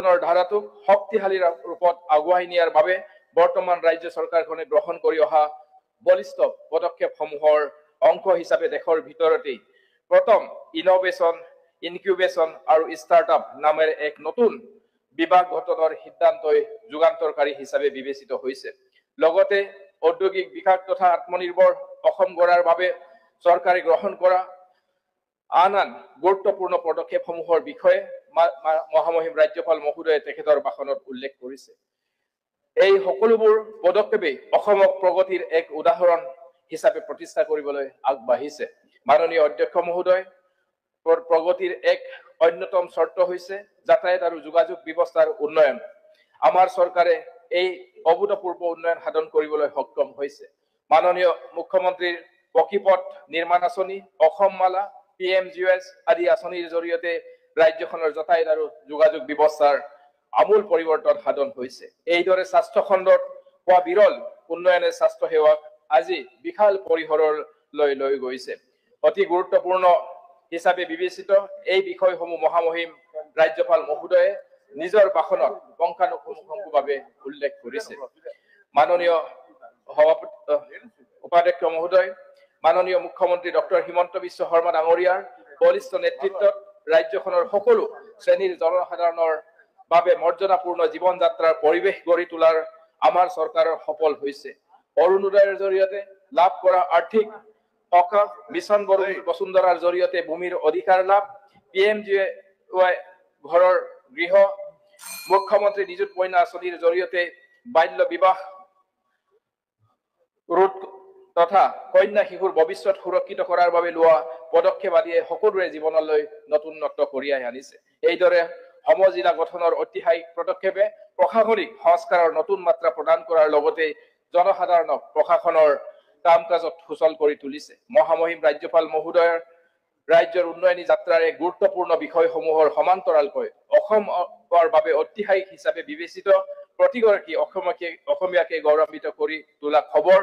পৰিৱৰ্তনৰ ধাৰাটোক শক্তিশালী ৰূপত আগুৱাই নিয়াৰ বাবে বৰ্তমান ৰাজ্য চৰকাৰখনে গ্ৰহণ কৰি অহা বলিষ্ঠ পদক্ষেপসমূহৰ অংশ হিচাপে দেশৰ ভিতৰতেই প্ৰথম ইনোভেশ্যন, ইনকিউবেশ্যন আৰু ষ্টাৰ্টআপ নামেৰে এক নতুন বিভাগ গঠনৰ সিদ্ধান্তই যুগান্তৰকাৰী হিচাপে বিবেচিত হৈছে। লগতে ঔদ্যোগিক বিকাশ তথা আত্মনিৰ্ভৰ অসম গঢ়াৰ বাবে চৰকাৰে গ্ৰহণ কৰা আন গুৰুত্বপূৰ্ণ পদক্ষেপসমূহৰ বিষয়ে মহামহিম ৰাজ্যপাল মহোদয়ে তেখেতৰ ভাষণত উল্লেখ কৰিছে। এই সকলোবোৰ পদক্ষেপে অসমক প্ৰগতিৰ এক উদাহৰণ হিচাপে প্ৰতিষ্ঠা কৰিবলৈ আগবাঢ়িছে। মাননীয় অধ্যক্ষ মহোদয়, প্ৰগতিৰ এক অন্যতম চৰ্ত হৈছে যাতায়াত আৰু যোগাযোগ ব্যৱস্থাৰ উন্নয়ন। আমাৰ চৰকাৰে এই অভূতপূৰ্ব উন্নয়ন সাধন কৰিবলৈ সক্ষম হৈছে। মাননীয় মুখ্যমন্ত্ৰীৰ পকীপথ নিৰ্মাণ আঁচনি, অসম মালা, PMGS আদি আঁচনিৰ জৰিয়তে ৰাজ্যখনৰ যাতায়াত আৰু যোগাযোগ ব্যৱস্থাৰ আমূল পৰিৱৰ্তন সাধন হৈছে। এইদৰে স্বাস্থ্য খণ্ডত হোৱা বিৰল উন্নয়নে স্বাস্থ্য সেৱাক আজি বিশাল পৰিসৰলৈ লৈ গৈছে। অতি গুৰুত্বপূৰ্ণ হিচাপে বিবেচিত এই বিষয়সমূহ মহামহিম ৰাজ্যপাল মহোদয়ে নিজৰ ভাষণত পুংখানুপুংখভাৱে উল্লেখ কৰিছে। মাননীয় উপাধ্যক্ষ মহোদয়, মাননীয় মুখ্যমন্ত্ৰী ডক্টৰ হিমন্ত বিশ্ব শৰ্মা ডাঙৰীয়াৰ বলিষ্ঠ নেতৃত্বত ৰাজ্যখনৰ সকলো শ্ৰেণীৰ জনসাধাৰণৰ বাবে মৰ্যাদাপূৰ্ণ জীৱন যাত্ৰাৰ পৰিৱেশ গঢ়ি তোলাৰ আমাৰ চৰকাৰৰ সফল হৈছে। অৰুণোদয়ৰ জৰিয়তে লাভ কৰা আৰ্থিক সকাহ, মিছন বসুন্ধৰাৰ জৰিয়তে ভূমিৰ অধিকাৰ লাভ, PMGY ঘৰৰ গৃহ, মুখ্যমন্ত্ৰী নিযুত মইনা আঁচনিৰ জৰিয়তে বাল্য বিবাহ ৰোধ তথা কন্যা শিশুৰ ভৱিষ্যত সুৰক্ষিত কৰাৰ বাবে লোৱা পদক্ষেপ আদিয়ে সকলোৰে জীৱনলৈ নতুনত্ব কঢ়িয়াই আনিছে। এইদৰে সমজিলা গঠনৰ ঐতিহাসিক পদক্ষেপে প্ৰশাসনিক সংস্কাৰৰ নতুন মাত্ৰা প্ৰদান কৰাৰ লগতে জনসাধাৰণক প্ৰশাসনৰ কাম কাজত সুচল কৰি তুলিছে। মহামহিম ৰাজ্যপাল মহোদয়ৰ ৰাজ্যৰ উন্নয়নী যাত্ৰাৰে গুৰুত্বপূৰ্ণ বিষয়সমূহৰ সমান্তৰালকৈ অসমৰ বাবে ঐতিহাসিক হিচাপে বিবেচিত প্ৰতিগৰাকী অসমীয়াকে গৌৰৱান্বিত কৰি তোলা খবৰ,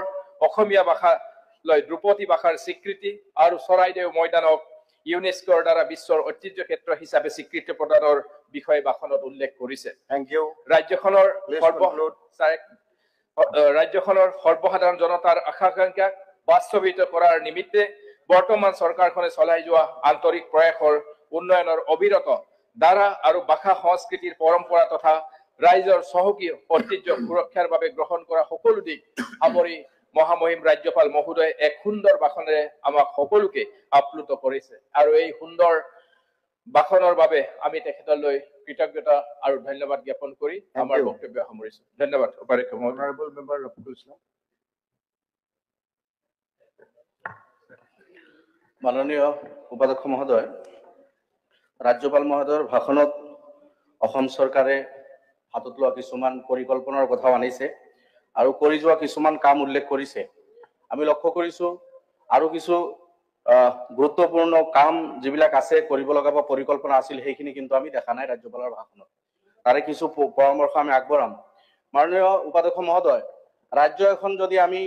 অসমীয়া ভাষালৈ ধ্ৰুপদী ভাষাৰ স্বীকৃতি আৰু চৰাইদেউ ময়দানক ইউনেস্কোৰ দ্বাৰা বিশ্বৰ ঐতিহ্য ক্ষেত্ৰ হিচাপে স্বীকৃতি প্ৰদানৰ বিষয়ে ভাষণত উল্লেখ কৰিছে। ৰাজ্যখনৰ সৰ্বসাধাৰণ জনতাৰ আকাংক্ষাক বাস্তৱায়িত কৰাৰ নিমিত্তে বৰ্তমান চৰকাৰখনে চলাই যোৱা আন্তৰিক প্ৰয়াসৰ উন্নয়নৰ অবিৰত ধাৰা আৰু ভাষা সংস্কৃতিৰ পৰম্পৰা তথা ৰাইজৰ চহকী ঐতিহ্য সুৰক্ষাৰ বাবে গ্ৰহণ কৰা সকলো দিশ সামৰি মহামহিম ৰাজ্যপাল মহোদয়ে এক সুন্দৰ ভাষণেৰে আমাক সকলোকে আপ্লুত কৰিছে। আৰু এই সুন্দৰ ভাষণৰ বাবে আমি তেখেতলৈ কৃতজ্ঞতা আৰু ধন্যবাদ জ্ঞাপন কৰি আমাৰ বক্তব্য সামৰিছো। ধন্যবাদ। উপাধ্যক্ষ মহোদয়। মাননীয় উপাধ্যক্ষ মহোদয়, ৰাজ্যপাল মহোদয়ৰ ভাষণত অসম চৰকাৰে হাতত লোৱা কিছুমান পৰিকল্পনাৰ কথাও আনিছে আৰু কৰি যোৱা কিছুমান কাম উল্লেখ কৰিছে। আমি লক্ষ্য কৰিছো আৰু কিছু গুৰুত্বপূৰ্ণ কাম যিবিলাক আছে কৰিব লগা বা পৰিকল্পনা আছিল সেইখিনি কিন্তু আমি দেখা নাই ৰাজ্যপালৰ ভাষণত। তাৰে কিছু পৰামৰ্শ আমি আগবঢ়াম। মাননীয় উপাধ্যক্ষ মহোদয়, ৰাজ্য এখন যদি আমি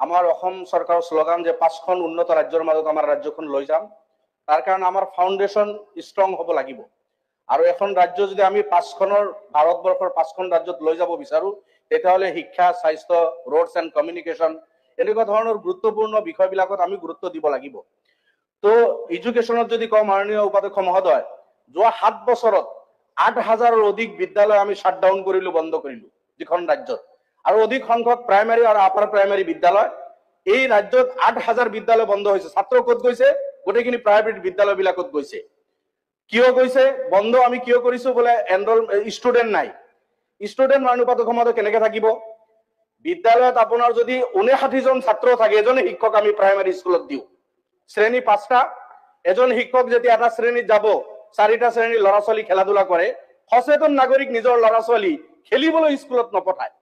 আমাৰ অসম চৰকাৰৰ শ্লোগান যে 5খন উন্নত ৰাজ্যৰ মাজত আমাৰ ৰাজ্যখন লৈ যাম, তাৰ কাৰণে আমাৰ ফাউণ্ডেশ্যন ষ্ট্ৰং হ'ব লাগিব। আৰু এখন ৰাজ্য যদি আমি 5খনৰ ভাৰতবৰ্ষৰ 5খন ৰাজ্যত লৈ যাব বিচাৰো, তেতিয়াহ'লে শিক্ষা, স্বাস্থ্য, ৰোডছ এণ্ড কমিউনিকেশ্যন এনেকুৱা ধৰণৰ গুৰুত্বপূৰ্ণ বিষয়বিলাকত আমি গুৰুত্ব দিব লাগিব। তো এডুকেশ্যনত যদি কওঁ মাননীয় উপাধ্যক্ষ মহোদয়, যোৱা 7 বছৰত 8,000ৰ অধিক বিদ্যালয় আমি শ্বাটডাউন কৰিলো, বন্ধ কৰিলো যিখন ৰাজ্যত। আৰু অধিক সংখ্যক প্ৰাইমাৰী আৰু আপাৰ প্ৰাইমাৰী বিদ্যালয়, এই ৰাজ্যত 8,000 বিদ্যালয় বন্ধ হৈছে। ছাত্ৰ ক'ত গৈছে? গোটেইখিনি প্ৰাইভেট বিদ্যালয়বিলাকত গৈছে। কিয় গৈছে? বন্ধ আমি কিয় কৰিছো? বোলে ষ্টুডেণ্ট নাই। ষ্টুডেণ্ট মাননীয় উপাধ্যক্ষ মহোদয় কেনেকে থাকিব? বিদ্যালয়ত আপোনাৰ যদি 59জন ছাত্ৰ থাকে, এজনে শিক্ষক আমি প্ৰাইমাৰী স্কুলত দিওঁ, শ্ৰেণী 5টা, এজন শিক্ষক যেতিয়া এটা শ্ৰেণীত যাব, 4টা শ্ৰেণীৰ ল'ৰা ছোৱালী খেলা ধূলা কৰে, সচেতন নাগৰিক নিজৰ ল'ৰা ছোৱালী খেলিবলৈ স্কুলত নপঠায়।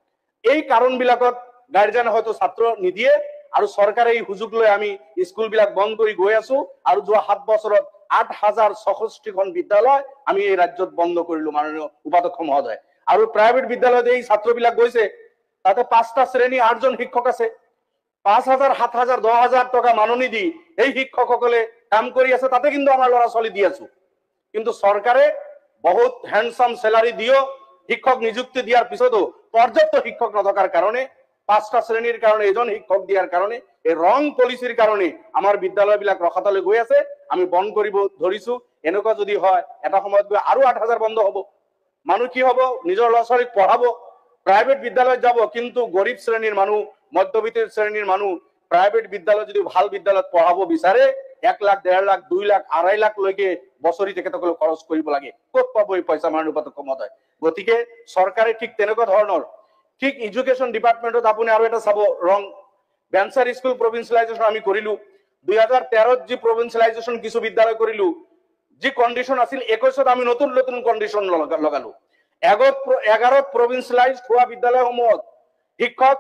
এই কাৰণবিলাকত গাৰ্জেনে হয়তো ছাত্ৰ নিদিয়ে আৰু চৰকাৰে এই সুযোগ লৈ আমি স্কুলবিলাক বন্ধ কৰি গৈ আছো। আৰু যোৱা 7 বছৰত 8,064খন বিদ্যালয় আমি এই ৰাজ্যত বন্ধ কৰিলো মাননীয় উপাধ্যক্ষ মহোদয়। আৰু প্ৰাইভেট বিদ্যালয়ত এই ছাত্ৰবিলাক গৈছে, তাতে 5টা শ্ৰেণী 8জন শিক্ষক আছে। 5,000, 7,000, 10,000 টকা মাননি দি এই শিক্ষকসকলে কাম কৰি আছে, তাতে কিন্তু আমাৰ ল'ৰা ছোৱালী দি আছো। কিন্তু চৰকাৰে বহুত হ্যান্ডসাম স্যালাৰি দিও শিক্ষক নিযুক্তি দিয়াৰ পিছতো পৰ্যাপ্ত শিক্ষক নথকাৰ কাৰণে 5টা শ্ৰেণীৰ কাৰণে এজন শিক্ষক দিয়াৰ কাৰণে এই ৰং পলিসিৰ কাৰণে আমাৰ বিদ্যালয়বিলাক ৰখাতলে গৈ আছে আমি বন্ধ কৰিব ধৰিছো এনেকুৱা যদি হয় এটা সময়ত গৈ আৰু 8000 বন্ধ হ'ব মানুহ কি হ'ব নিজৰ ল'ৰা-ছোৱালীক পঢ়াব প্ৰাইভেট বিদ্যালয়ত যাব কিন্তু গৰিব শ্ৰেণীৰ মানুহ মধ্যবিত্ত শ্ৰেণীৰ মানুহ প্ৰাইভেট বিদ্যালয় যদি ভাল বিদ্যালয়ত পঢ়াব বিচাৰে 1 লাখ 1.5 লাখ 2 লাখ 2.5 লাখ লৈকে বছৰি তেখেতসকলক খৰচ কৰিব লাগে ক'ত পাব এই পইচা মাননীয় উপাধ্যক্ষ মহোদয় গতিকে চৰকাৰে ঠিক তেনেকুৱা ধৰণৰ ঠিক এডুকেশন ডিপাৰ্টমেন্টত আপুনি আৰু এটা চাব ৰং বেঞ্চাৰ স্কুল প্ৰভিন্সিয়েলাইজেশন আমি কৰিলো 2013 যি প্ৰভিন্সিয়েলাইজেশন কিছু বিদ্যালয় কৰিলো যি কন্ডিশন আছিল 21ত আমি নতুন নতুন কন্ডিশন লগালো 11ত প্ৰভিন্সিয়েলাইজড হোৱা বিদ্যালয়সমূহত শিক্ষক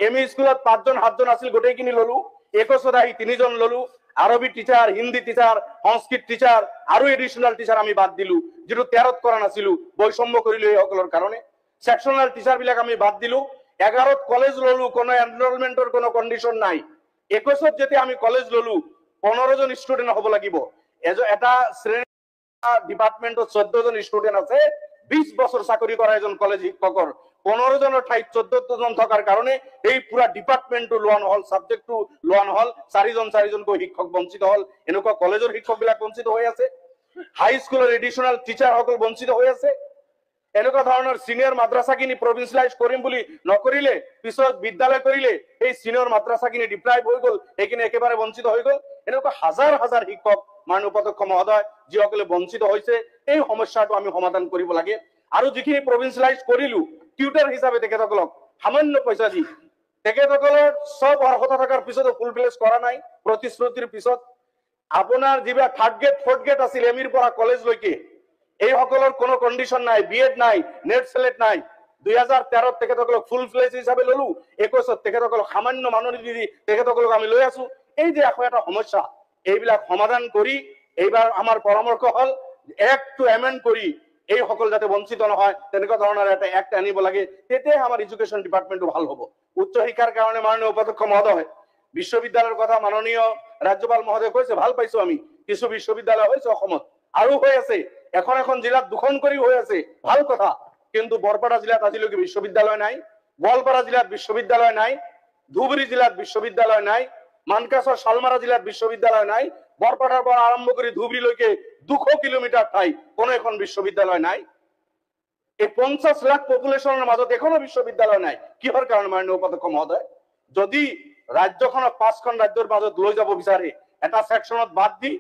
এমই স্কুলত 5 জন 7 জন আছিল গোটেইখিনি ললো 21ত আহি 3 জন ললো আরবি টিচার হিন্দি টিচার সংস্কৃত টিচার আৰু এডিশনাল টিচাৰ আমি বাদ দিলু যেটো 13ত কৰা নাছিলো বৈষম্য কৰিলো এই সকলৰ কাৰণে সেকশনাল টিচাৰ বিলাক আমি বাদ দিলু 11ত কলেজ ললু কোনো এনৰোলমেন্টৰ কোনো কন্ডিশন নাই 21ত যেতে আমি কলেজ ললু 15 জন স্টুডেন্ট হ'ব লাগিব এটা শ্ৰেণী ডিপাৰ্টমেন্টত 14 জন স্টুডেন্ট আছে 20 বছৰ চাকৰি কৰা এজন কলেজ শিক্ষকৰ 15 জনেৰ ঠাইত 14 জন থাকাৰ কাৰণে এই পুৰা ডিপাৰ্টমেন্টটো লোৱা নহল সাবজেক্টটো লোৱা নহল 4 জন কৈ শিক্ষক বঞ্চিত হল এনেকুৱা কলেজৰ শিক্ষক বিলাক বঞ্চিত হৈ আছে হাই স্কুলৰ এডিশনাল টিচাৰ সকল বঞ্চিত হৈ আছে এনেকুৱা ধৰণৰ সিনিয়ৰ মাদ্ৰাসাখিনি প্ৰভিন্সিয়েলাইজ কৰিম বুলি নকৰিলে পিছত বিদ্যালয় কৰিলে এই সিনিয়ৰ মাদ্ৰাসাখিনি ডিপ্ৰাইভ হৈ গল এইখিনি একেবাৰে বঞ্চিত হৈ গল এনেকুৱা হাজাৰ হাজাৰ শিক্ষক মাননীয় উপাধ্যক্ষ মহোদয় যিসকলে বঞ্চিত হৈছে এই সমস্যাটো আমি সমাধান কৰিব লাগে আৰু যিখিনি প্ৰভিন্সিয়েলাইজ কৰিলো টিউটৰ হিচাপে তেখেতসকলক সামান্য পইচা দি তেখেতসকলৰ সব অৰ্হতা থকাৰ পিছতো ফুলফিল কৰা নাই প্ৰতিশ্ৰুতিৰ পিছত আপোনাৰ যিবা থাৰ্ড গ্ৰেড ফৰ্থ গ্ৰেড আছিল এমিৰ পৰা কলেজ লৈকে এই সকলৰ কোনো কন্ডিশন নাই বিএড নাই নেট সেলেক্ট নাই 2013 তেখেতসকলক ফুল ফ্লেজ হিচাপে ললো 21 তেখেতসকলক সামান্য মাননি দি তেখেতসকলক আমি লৈ আছো এই যে আকৌ এটা সমস্যা এইবিলাক সমাধান কৰি এইবাৰ আমাৰ পৰামৰ্শ হল এক টু এমেন্ড কৰি এই সকল যাতে বঞ্চিত নহয় তেনেকুৱা ধৰণৰ এটা এক্ট আনিব লাগে তেতে আমাৰ এডুকেশন ডিপাৰ্টমেন্টটো ভাল হ'ব উচ্চ শিক্ষাৰ কাৰণে মাননীয় উপাধ্যক্ষ মহোদয় বিশ্ববিদ্যালয়ৰ কথা মাননীয় ৰাজ্যপাল মহোদয় কৈছে ভাল পাইছো আমি কিছু বিশ্ববিদ্যালয় হৈছে অসমত আৰু হৈ আছে এখন জিলাত দুখন কৰি হৈ আছে ভাল কথা কিন্তু বৰপেটা জিলাত আজিলৈকে বিশ্ববিদ্যালয় নাই গোৱালপাৰা জিলাত বিশ্ববিদ্যালয় নাই ধুবুৰী জিলাত বিশ্ববিদ্যালয় নাই মানকাছৰ শালমাৰা জিলাত বিশ্ববিদ্যালয় নাই বৰপেটাৰ পৰা আৰম্ভ কৰি ধুবুৰীলৈকে 200 কিলোমিটাৰ ঠাই কোনো এখন বিশ্ববিদ্যালয় নাই এই 50 লাখ পপুলেশনেৰ মাজত এখনো বিশ্ববিদ্যালয় নাই কিহৰ কাৰণে মাননীয় উপাধ্যক্ষ মহোদয় যদি ৰাজ্যখনক 5খন ৰাজ্যৰ মাজত লৈ যাব বিচাৰে এটা সেকশনত বাদ দি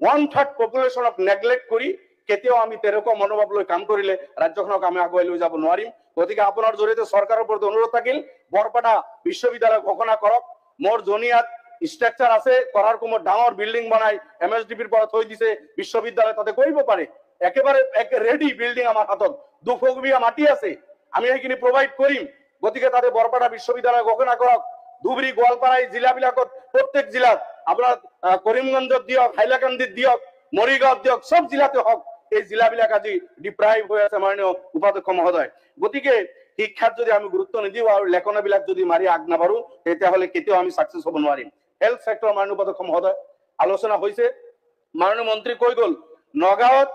1/3 পপুলেশনক নেগলেক্ট কৰি কেতিয়াও আমি তেনেকুৱা মনোভাৱ লৈ কাম কৰিলে ৰাজ্যখনক আমি আগুৱাই লৈ যাব নোৱাৰিম গতিকে আপোনাৰ জৰিয়তে চৰকাৰৰ প্ৰতি অনুৰোধ থাকিল বৰপেটা বিশ্ববিদ্যালয় ঘোষণা কৰক মোৰ জনিয়াত স্ট্ৰাকচাৰ আছে কৰাৰ কোমত ডাঙৰ বিল্ডিং বনাই এমএসডিপিৰ পৰা থৈ দিছে বিশ্ববিদ্যালয় তাতে কৰিব পাৰে একেবাৰে ৰেডি বিল্ডিং আমাৰ হাতত 200 বিঘা মাটি আছে আমি এইখিনি প্ৰভাইড কৰিম গতিকে তাতে বৰপেটা বিশ্ববিদ্যালয় ঘোষণা কৰক ধুবুৰী গোৱালপাৰা জিলাবিলাকত প্ৰত্যেক জিলাত আপোনাৰ কৰিমগঞ্জত দিয়ক হাইলাকান্দিত দিয়ক মৰিগাঁৱত দিয়ক সব জিলাতে হওক এই জিলাবিলাক আজি ডিপ্ৰাইভ হৈ আছে মাননীয় উপাধ্যক্ষ মহোদয় গতিকে শিক্ষাত যদি আমি গুৰুত্ব নিদিও আৰু লেখনাবিলাক যদি মাৰি আগ নাবাঢ়ো তেতিয়াহ'লে কেতিয়াও আমি সাকসেস হ'ব নোৱাৰিম হেলথ সেক্টৰ মাননীয় উপাধ্যক্ষ মহোদয় আলোচনা হৈছে মাননীয় মন্ত্ৰী কৈ গল নগাঁৱত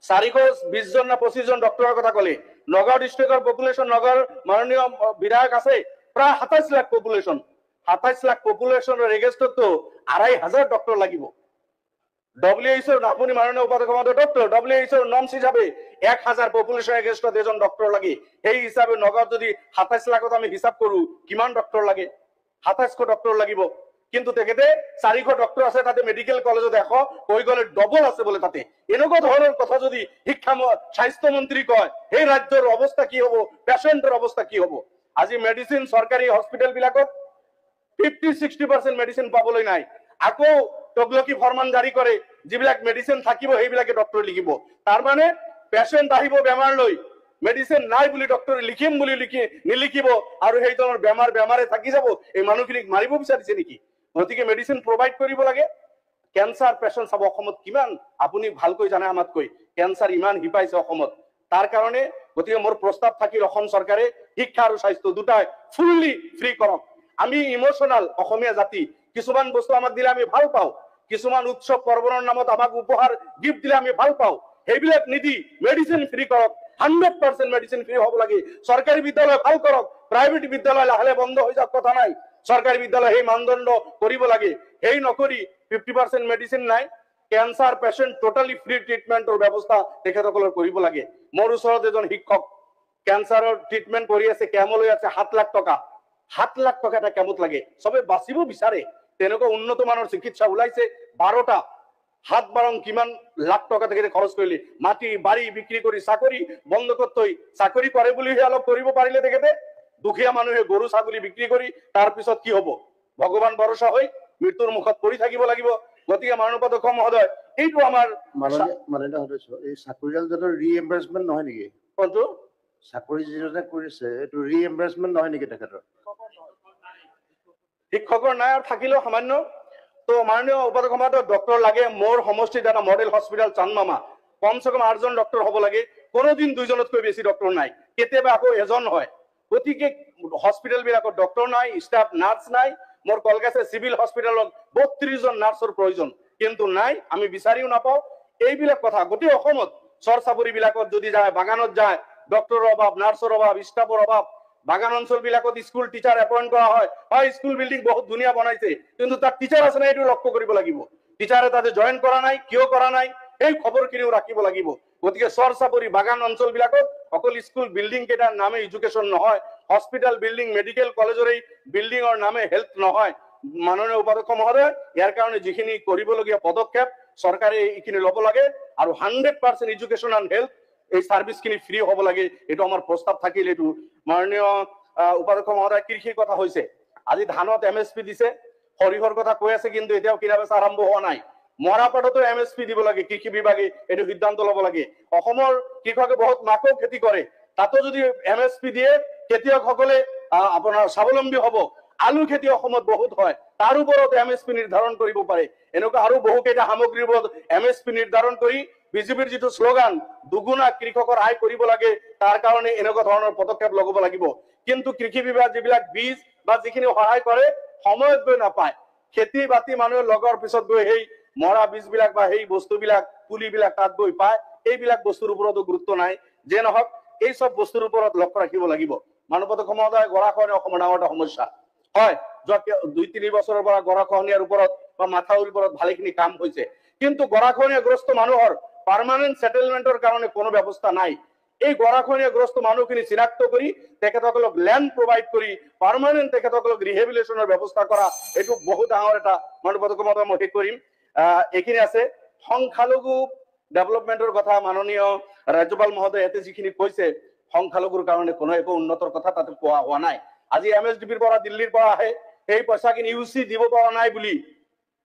420 জন না 25 জন ডক্টৰৰ কথা কলে নগাঁও ডিস্ট্ৰিক্টৰ পপুলেশন নগৰ মাননীয় বিধায়ক আছে প্ৰায় 27 লাখ পপুলেশন 27 লাখ পপুলেশনৰ ৰেজিস্টাৰত তো 2500 ডক্টৰ লাগিব WHO আপুনি মাননীয় উপাধ্যক্ষ মহোদয় ডক্টৰ WHO নৰ্মস হিসাবে 1000 পপুলেশন ৰেজিস্টাৰত এজন ডক্টৰ লাগে এই হিসাবে নগাঁৱত যদি 27 লাখত আমি হিসাব কৰো কিমান ডক্টর লাগে 27 ডক্টর লাগিব কিন্তু তেখেতে 400 ডক্টর আছে তাতে মেডিকেল কলেজত দেখো কৈ গলে ডবল আছে বলে তাতে এনেকুৱা ধৰণৰ কথা যদি শিক্ষা স্বাস্থ্য মন্ত্ৰী কয় এই ৰাজ্যৰ অৱস্থা কি হ'ব পেশেন্টৰ অৱস্থা কি হ'ব আজি মেডিসিন সরকারি হসপিটাল বিলাকত 50-60% মেডিসিন পাবলৈ নাই আকৌ তগলকি ফরমান জারি করে যিবিলাক মেডিসিন থাকিব সেইবিলাকে ডক্টর লিখিব তার মানে পেশেন্ট আহিব বেমার লৈ মেডিসিন নাই বুলি ডক্টর লিখিম বুলি লিখি নিলিখিব আৰু সেই ধৰণৰ বেমাৰে থাকি যাব এই মানুহখিনিক মাৰিব বিচাৰিছে নেকি গতিকে মেডিসিন প্ৰভাইড কৰিব লাগে ক্যান্সার পেশেন্ট সব অসমত কিমান আপুনি ভালকৈ জানে আমাতকৈ ক্যান্সার ইমান হিপাইছে অসমত তাৰ কাৰণে গতিকে মোৰ প্ৰস্তাৱ থাকিল অসম চৰকাৰে শিক্ষা আৰু স্বাস্থ্য দুটাই ফুললি ফ্ৰী কৰক আমি ইমোশনাল অসমীয়া জাতি কিছুমান বস্তু আমাক দিলে আমি ভাল পাওঁ কিছুমান উৎসৱ পৰ্বণৰ নামত আমাক উপহাৰ গিফট দিলে আমি ভাল পাওঁ সেইবিলাক নিদি মেডিচিন ফ্ৰী কৰক 100% মেডিচিন ফ্ৰী হ'ব লাগে চৰকাৰী বিদ্যালয় ভাল কৰক প্ৰাইভেট বিদ্যালয় লাহে বন্ধ হৈ যাওক কথা নাই চৰকাৰী বিদ্যালয় সেই মানদণ্ড কৰিব লাগে সেই নকৰি 50% মেডিচিন নাই ক্যান্সাৰ পেশেন্ট টোটালি ফ্ৰি ট্ৰিটমেন্টৰ ব্যৱস্থা তেখেতসকলৰ কৰিব লাগে মোৰ ওচৰত এজন শিক্ষক ক্যান্সাৰৰ ট্ৰিটমেন্ট কৰি আছে কেমলৈ আছে 7 লাখ টকা 7 লাখ টকা এটা কেমত লাগে সবে বাঁচিব বিচাৰে তেনেকুৱা উন্নত মানৰ চিকিৎসা ওলাইছে 12টা 7 বাৰং কিমান লাখ টকা তেখেতে খৰচ কৰিলে মাটি বাড়ি বিক্ৰী কৰি চাকৰি বন্ধ কৰতই চাকৰি কৰে বুলিহে অলপ কৰিব পাৰিলে তেখেতে দুখীয়া মানুহে গৰু ছাগলী বিক্ৰী কৰি তাৰ পিছত কি হ'ব ভগৱান ভৰসা হৈ মৃত্যুৰ মুখত পৰি থাকিব লাগিব গতিকে মাননীয় উপাধ্যক্ষ মহোদয় এইটো আমাৰ এই চাকৰিয়ালজনৰ ৰিএম্বাৰ্সমেন্ট নহয় নেকি কোনটো চাকৰি যিজনে কৰিছে এইটো ৰিএম্বাৰ্সমেন্ট নহয় নেকি তেখেতৰ শিক্ষকৰ নাই আৰু থাকিলেও সামান্য তো মাননীয় উপাধ্যক্ষ মহোদয় ডক্টৰ লাগে মোৰ সমষ্টিত এটা মডেল হস্পিটেল চান্দমামা কমসে কম 8জন ডক্টৰ হ'ব লাগে কোনোদিন 2জনতকৈ বেছি ডক্টৰ নাই কেতিয়াবা আকৌ এজন হয় গতিকে হস্পিটেল বিলাকত ডক্টৰ নাই ষ্টাফ নাৰ্ছ নাই মোৰ কলকাতা সিভিল হস্পিটেলত 32 জন নাৰ্ছৰ প্ৰয়োজন কিন্তু নাই আমি বিচাৰিও নাপাও এইবিলাক কথা গোটেই অসমত চৰচাপৰি বিলাকত যদি যায় বাগানত যায় ডক্টৰৰ অভাৱ নাৰ্ছৰ অভাৱ ষ্টাফৰ অভাৱ বাগান অঞ্চল বিলাকত স্কুল টিচাৰ এপইন্ট কৰা হয় স্কুল বিল্ডিং বহুত ধুনীয়া বনাইছে কিন্তু তাত টিচাৰ আছে না এইটো লক্ষ্য কৰিব লাগিব টিচাৰে তাতে জয়েন কৰা নাই কিয় কৰা নাই এই খবৰখিনিও ৰাখিব লাগিব গতিকে চৰচাপৰি বাগান অঞ্চল বিলাকত অকল স্কুল বিল্ডিং কেইটাৰ নামে এডুকেশ্যন নহয় হস্পিটেল বিল্ডিং মেডিকেল কলেজৰ এই বিল্ডিঙৰ নামে হেল্থ নহয় মাননীয় উপাধ্যক্ষ মহোদয় ইয়াৰ কাৰণে যিখিনি কৰিবলগীয়া পদক্ষেপ চৰকাৰে এইখিনি ল'ব লাগে আৰু 100% এডুকেশ্যন এণ্ড হেল্থ এই সাৰ্ভিসখিনি ফ্ৰি হ'ব লাগে এটো আমাৰ প্ৰস্তাৱ থাকিল এটো মাননীয় উপাধ্যক্ষ মহোদয় কৃষিৰ কথা হৈছে আজি ধানত এমএসপি দিছে সৰিহৰ কথা কৈ আছে কিন্তু এতিয়াও কিনা বেচা আৰম্ভ হোৱা নাই মৰাপাটতো এমএসপি দিব লাগে কৃষি বিভাগে এটো সিদ্ধান্ত ল'ব লাগে অসমৰ কৃষকে বহুত মাকৈ খেতি কৰে তাতো যদি এমএসপি দিয়ে খেতিয়কসকলে আপোনাৰ স্বাৱলম্বী হ'ব আলু খেতি অসমত বহুত হয় তাৰ ওপৰত এমএসপি নিৰ্ধাৰণ কৰিব পাৰে এনেকুৱা আৰু বহু কেইটা সামগ্ৰীৰ ওপৰত এমএসপি নিৰ্ধাৰণ কৰি বিজেপিৰ যেটো স্লোগান দুগুণা কৃষকৰ আয় কৰিব লাগে তাৰ কাৰণে এনেকুৱা ধৰণৰ পদক্ষেপ লগাব লাগিব কিন্তু কৃষি বিভাগ যিবিলাক বীজ বা যিখিনি সহায় কৰে সময়ত গৈ নাপায় খেতি বাতি মানুহে লগৰ পিছত গৈ সেই মৰা বীজ বিলাক বা সেই বস্তুবিলাক পুলিবিলাক তাত গৈ পায় এইবিলাক বস্তুৰ ওপৰতো গুৰুত্ব নাই যে নহক এই সব বস্তুৰ ওপৰত লক্ষ্য ৰাখিব লাগিব মাননীয় উপাধ্যক্ষ মহোদয় গৰাখহনীয়া অসমৰ ডাঙৰ এটা সমস্যা হয় যোৱা 2-3 বছৰৰ পৰা গৰাখহনীয়াৰ ওপৰত বা মাথাউৰিৰ ওপৰত ভালেখিনি কাম হৈছে কিন্তু গৰাখহনীয়াগ্ৰস্ত মানুহৰ পাৰ্মানেন্ট সেটেলমেন্টৰ কাৰণে কোনো ব্যৱস্থা নাই এই গৰাখহনীয়াগ্ৰস্ত মানুহখিনি চিনাক্ত কৰি তেখেতসকলক ল্যান্ড প্ৰভাইড কৰি পাৰ্মানেন্ট তেখেতসকলক ৰিহেবিলিটেশনৰ ব্যৱস্থা কৰা এটো বহুত ডাঙৰ এটা মানৱতাক মই শেষ কৰিম এইখিনি আছে সংখ্যালঘু ডেভেলপমেন্টৰ কথা মাননীয় ৰাজ্যপাল মহোদয় এতে যিখিনি কৈছে সংখ্যালঘুৰ কাৰণে কোনো একো উন্নতৰ কথা তাতে কোৱা হোৱা নাই আজি এমএসডিপিৰ পৰা দিল্লীৰ পৰা আহে এই পইচাখিনি ইউসি দিব পৰা নাই বুলি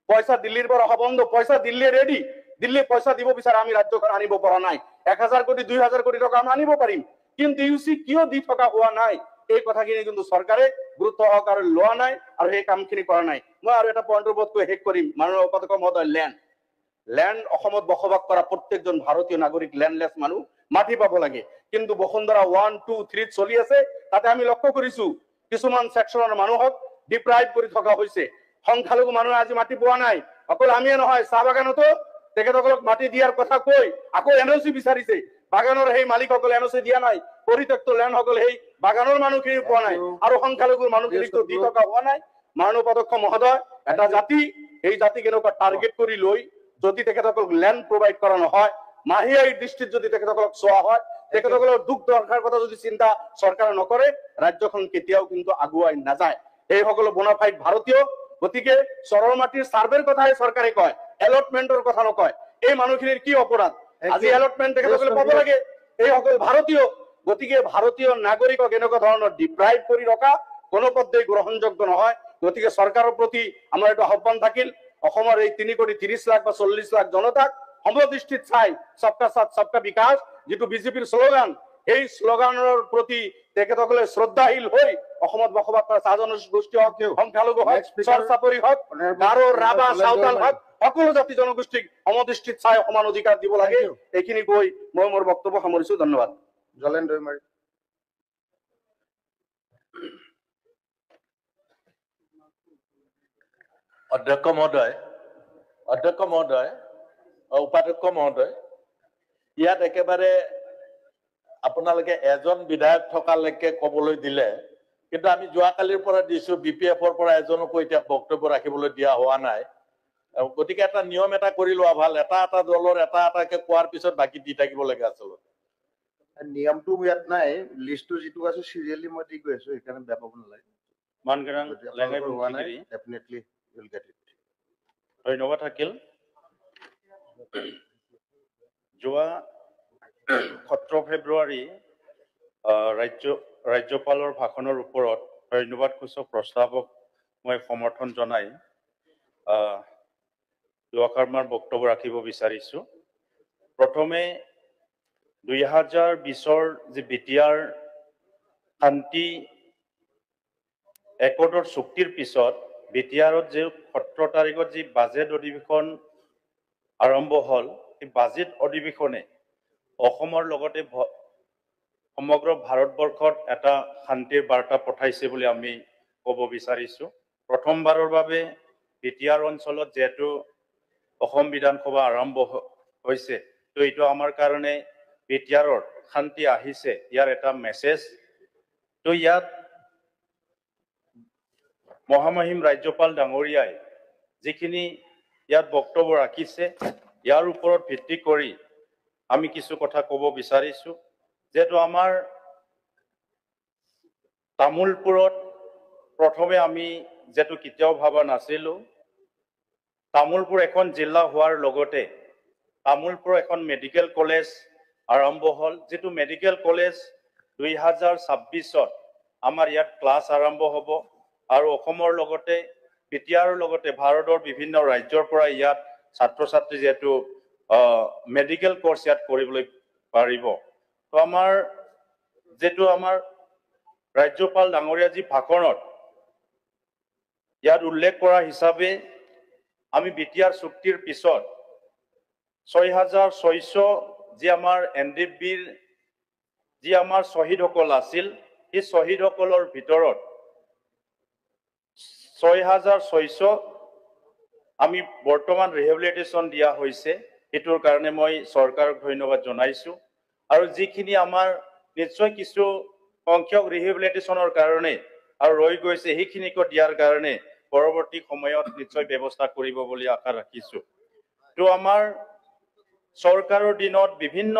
পইচা দিল্লীৰ পৰা বন্ধ পইচা দিল্লী ৰেডি দিল্লী পয়সা দিব বিচাৰে আমি ৰাজ্যখন আনিব পৰা নাই 1000 কোটি 2000 কোটি টকা আমি আনিব পাৰিম কিন্তু ইউসি কিয় দি থকা হোৱা নাই এই কথাখিনি কিন্তু চৰকাৰে গুৰুত্ব সহকাৰে লোৱা নাই আৰু এই কামখিনি কৰা নাই মই আৰু এটা পইণ্টৰ ওপৰত কৈ শেষ কৰিম মাননীয় উপাধ্যক্ষ মহোদয় ল্যান্ড অসমত বসবাস কৰা প্ৰত্যেকজন ভাৰতীয় নাগৰিক ল্যান্ডলেছ মানুহ মাটি পাব লাগে কিন্তু বসুন্ধৰা 1 2 3 চলি আছে তাতে আমি লক্ষ্য কৰিছো কিছুমান সেকশনৰ মানুহক ডিপ্ৰাইভ কৰি থকা হৈছে সংখ্যালঘু মানুহে আজি মাটি পোৱা নাই অকল আমিয়ে নহয় চাহ বাগানতো তেখেতসকলক মাটি দিয়াৰ কথা কৈ আকৌ এনওসি বিচাৰিছে বাগানৰ সেই মালিকসকলে এনওসি দিয়া নাই পৰিত্যক্ত ল্যান্ড সকল সেই বাগানৰ মানুহখিনি পোৱা নাই আৰু সংখ্যালঘুৰ মানুহখিনিক দি থকা হোৱা নাই মাননীয় উপাধ্যক্ষ মহোদয় এটা জাতি এই জাতি কেনেকুৱা টাৰ্গেট কৰি লৈ যদি তেখেতসকলক ল্যান্ড প্ৰভাইড কৰা নহয় মাহিয়াই দৃষ্টিত যদি তেখেতসকলক চোৱা হয় তেখেতসকলৰ দুখ দৰকাৰ কথা যদি চিন্তা চৰকাৰে নকৰে ৰাজ্যখন কেতিয়াও কিন্তু আগুৱাই নাযায় এই সকল বোনাফাইড ভাৰতীয় গতিকে চৰৰ মাটিৰ সাৰ্ভেৰ কথাই চৰকাৰে কয় এলটমেন্টৰ কথা নকয় এই মানুহখিনিৰ কি অপৰাধ আজি এলটমেন্ট তেখেতসকলে পাব লাগে এই সকল ভাৰতীয় গতিকে ভাৰতীয় নাগৰিকক এনেকুৱা ধৰণৰ ডিপ্ৰাইভ কৰি ৰখা কোনো পদ্ধতি গ্ৰহণযোগ্য নহয় গতিকে চৰকাৰৰ প্ৰতি আমাৰ এটা আহ্বান থাকিল অসমৰ এই 3 কোটি 30 লাখ বা 40 লাখ জনতাক সমদৃষ্টিত চাই সবকা সাথ সবকা বিকাশ যেটো বিজেপিৰ স্লোগান এই স্লোগানৰ প্ৰতি তেখেতসকলে শ্ৰদ্ধাশীল হৈ অসমত বসবাস কৰা জনগোষ্ঠী হওক সংখ্যালঘু হওক চৰচাপৰি হওক গাৰো ৰাভা সাঁওতাল হওক সকলো জাতি জনগোষ্ঠীক সমদৃষ্টিত চাই সমান অধিকাৰ দিব লাগে এইখিনি কৈ মই মোৰ বক্তব্য সামৰিছো ধন্যবাদ জলেন্দ্ৰ মাৰি অধ্যক্ষ মহোদয় উপাধ্যক্ষ মহোদয় ইয়াত একেবাৰে আপোনালোকে এজন বিধায়ক থকালৈকে ক'বলৈ দিলে, কিন্তু আমি যোৱাকালিৰ পৰা দিছো, BPF-ৰ পৰা এজনকো এতিয়া বক্তব্য ৰাখিবলৈ দিয়া হোৱা নাই। গতিকে এটা নিয়ম এটা কৰি লোৱা ভাল, এটা দলৰ এটা এটাকে কোৱাৰ পিছত বাকী দি থাকিব লাগে আচলতে। নিয়মটো ইয়াত নাই, লিষ্টটো যিটো আছে চিৰিয়েলি মই দি গৈ আছো, সেইকাৰণে বেয়া পাব নালাগে। মানগাৰাং যদি লেঙাই আপোনালোকৰ হোৱা নাই, বংশীগিৰি definitely you'll get it. ধন্যবাদ থাকিল। যোৱা 17 ফেব্ৰুৱাৰী ৰাজ্যপালৰ ভাষণৰ ওপৰত ধন্যবাদসূচক প্ৰস্তাৱক মই সমৰ্থন জনাই দুআষাৰমান বক্তব্য ৰাখিব বিচাৰিছো। প্ৰথমে 2020-ৰ যি বিটিআৰ শান্তি একৰ্ডৰ চুক্তিৰ পিছত বিটিআৰত যে 17 তাৰিখত যি বাজেট অধিৱেশন আৰম্ভ হ'ল, এই বাজেট অধিৱেশনে অসমৰ লগতে সমগ্ৰ ভাৰতবৰ্ষত এটা শান্তিৰ বাৰ্তা পঠাইছে বুলি আমি ক'ব বিচাৰিছো। প্ৰথমবাৰৰ বাবে বিটিআৰ অঞ্চলত যেহেতু অসম বিধানসভা আৰম্ভ হৈছে, তো এইটো আমাৰ কাৰণে বিটিআৰৰ শান্তি আহিছে, ইয়াৰ এটা মেছেজ। তো ইয়াত মহামহিম ৰাজ্যপাল ডাঙৰীয়াই যিখিনি ইয়াত বক্তব্য ৰাখিছে, ইয়াৰ ওপৰত ভিত্তি কৰি আমি কিছু কথা ক'ব বিচাৰিছো। যেহেতু আমাৰ তামোলপুৰত প্ৰথমে আমি যেহেতু কেতিয়াও ভাবা নাছিলো, তামোলপুৰ এখন জিলা হোৱাৰ লগতে তামোলপুৰ এখন মেডিকেল কলেজ আৰম্ভ হ'ল, যিটো মেডিকেল কলেজ 2026-ত আমাৰ ইয়াত ক্লাছ আৰম্ভ হ'ব আৰু অসমৰ লগতে বিটিআৰৰ লগতে ভাৰতৰ বিভিন্ন ৰাজ্যৰ পৰা ইয়াত ছাত্ৰ ছাত্ৰী যেহেতু মেডিকেল কোৰ্স ইয়াত কৰিবলৈ পাৰিব। তো আমাৰ যেটো আমাৰ ৰাজ্যপাল ডাঙৰীয়া যি ভাষণত ইয়াত উল্লেখ কৰা হিচাপে আমি বিটিআৰ চুক্তিৰ পিছত 6600 যি আমাৰ NDBৰ যি আমাৰ শ্বহীদসকল আছিল, এই শ্বহীদসকলৰ ভিতৰত 6600 আমি বৰ্তমান ৰিহেবিলিটেশ্যন দিয়া হৈছে। এটোৰ কাৰণে মই চৰকাৰক ধন্যবাদ জনাইছো। আৰু যিখিনি আমাৰ নিশ্চয় কিছু সংখ্যক ৰিহেবিলিটেশ্যনৰ কাৰণে আৰু ৰৈ গৈছে, সেইখিনিকো দিয়াৰ কাৰণে পৰৱৰ্তী সময়ত নিশ্চয় ব্যৱস্থা কৰিব বুলি আশা ৰাখিছো। তো আমাৰ চৰকাৰৰ দিনত বিভিন্ন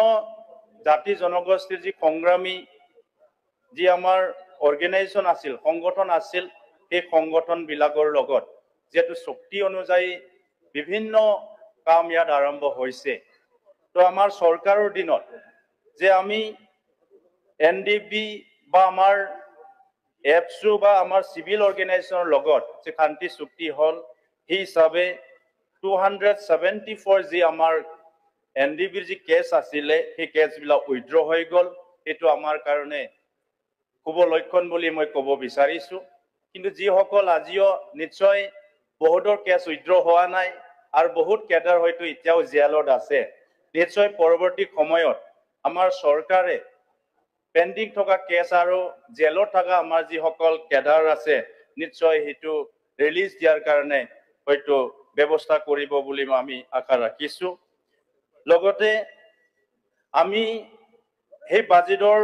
জাতি জনগোষ্ঠীৰ যি সংগ্ৰামী যি আমাৰ অৰ্গেনাইজেশ্যন আছিল, সংগঠন আছিল, সেই সংগঠন বিলাকৰ লগত যেহেতু চুক্তি অনুযায়ী বিভিন্ন কাম ইয়াত আৰম্ভ হৈছে। তো আমাৰ চৰকাৰৰ দিনত যে আমি NDB বা আমাৰ এপছু বা আমাৰ চিভিল অৰ্গেনাইজেশ্যনৰ লগত যে শান্তি চুক্তি হ'ল, সেই হিচাপে 274 যি আমাৰ NDBৰ যি কেছ আছিলে, সেই কেছবিলাক উইথড্ৰ হৈ গ'ল। এইটো আমাৰ কাৰণে শুভ লক্ষণ বুলি মই ক'ব বিচাৰিছো। কিন্তু যিসকল আজিও নিশ্চয় বহুতৰ কেছ উইথড্ৰ হোৱা নাই আৰু বহুত কেডাৰ হয়তো এতিয়াও জেলত আছে, নিশ্চয় পৰৱৰ্তী সময়ত আমাৰ চৰকাৰে পেণ্ডিং থকা কেছ আৰু জেলত থকা আমাৰ যিসকল কেডাৰ আছে, নিশ্চয় সেইটো ৰিলিজ দিয়াৰ কাৰণে হয়তো ব্যৱস্থা কৰিব বুলি আমি আশা ৰাখিছো। লগতে আমি সেই বাজেটৰ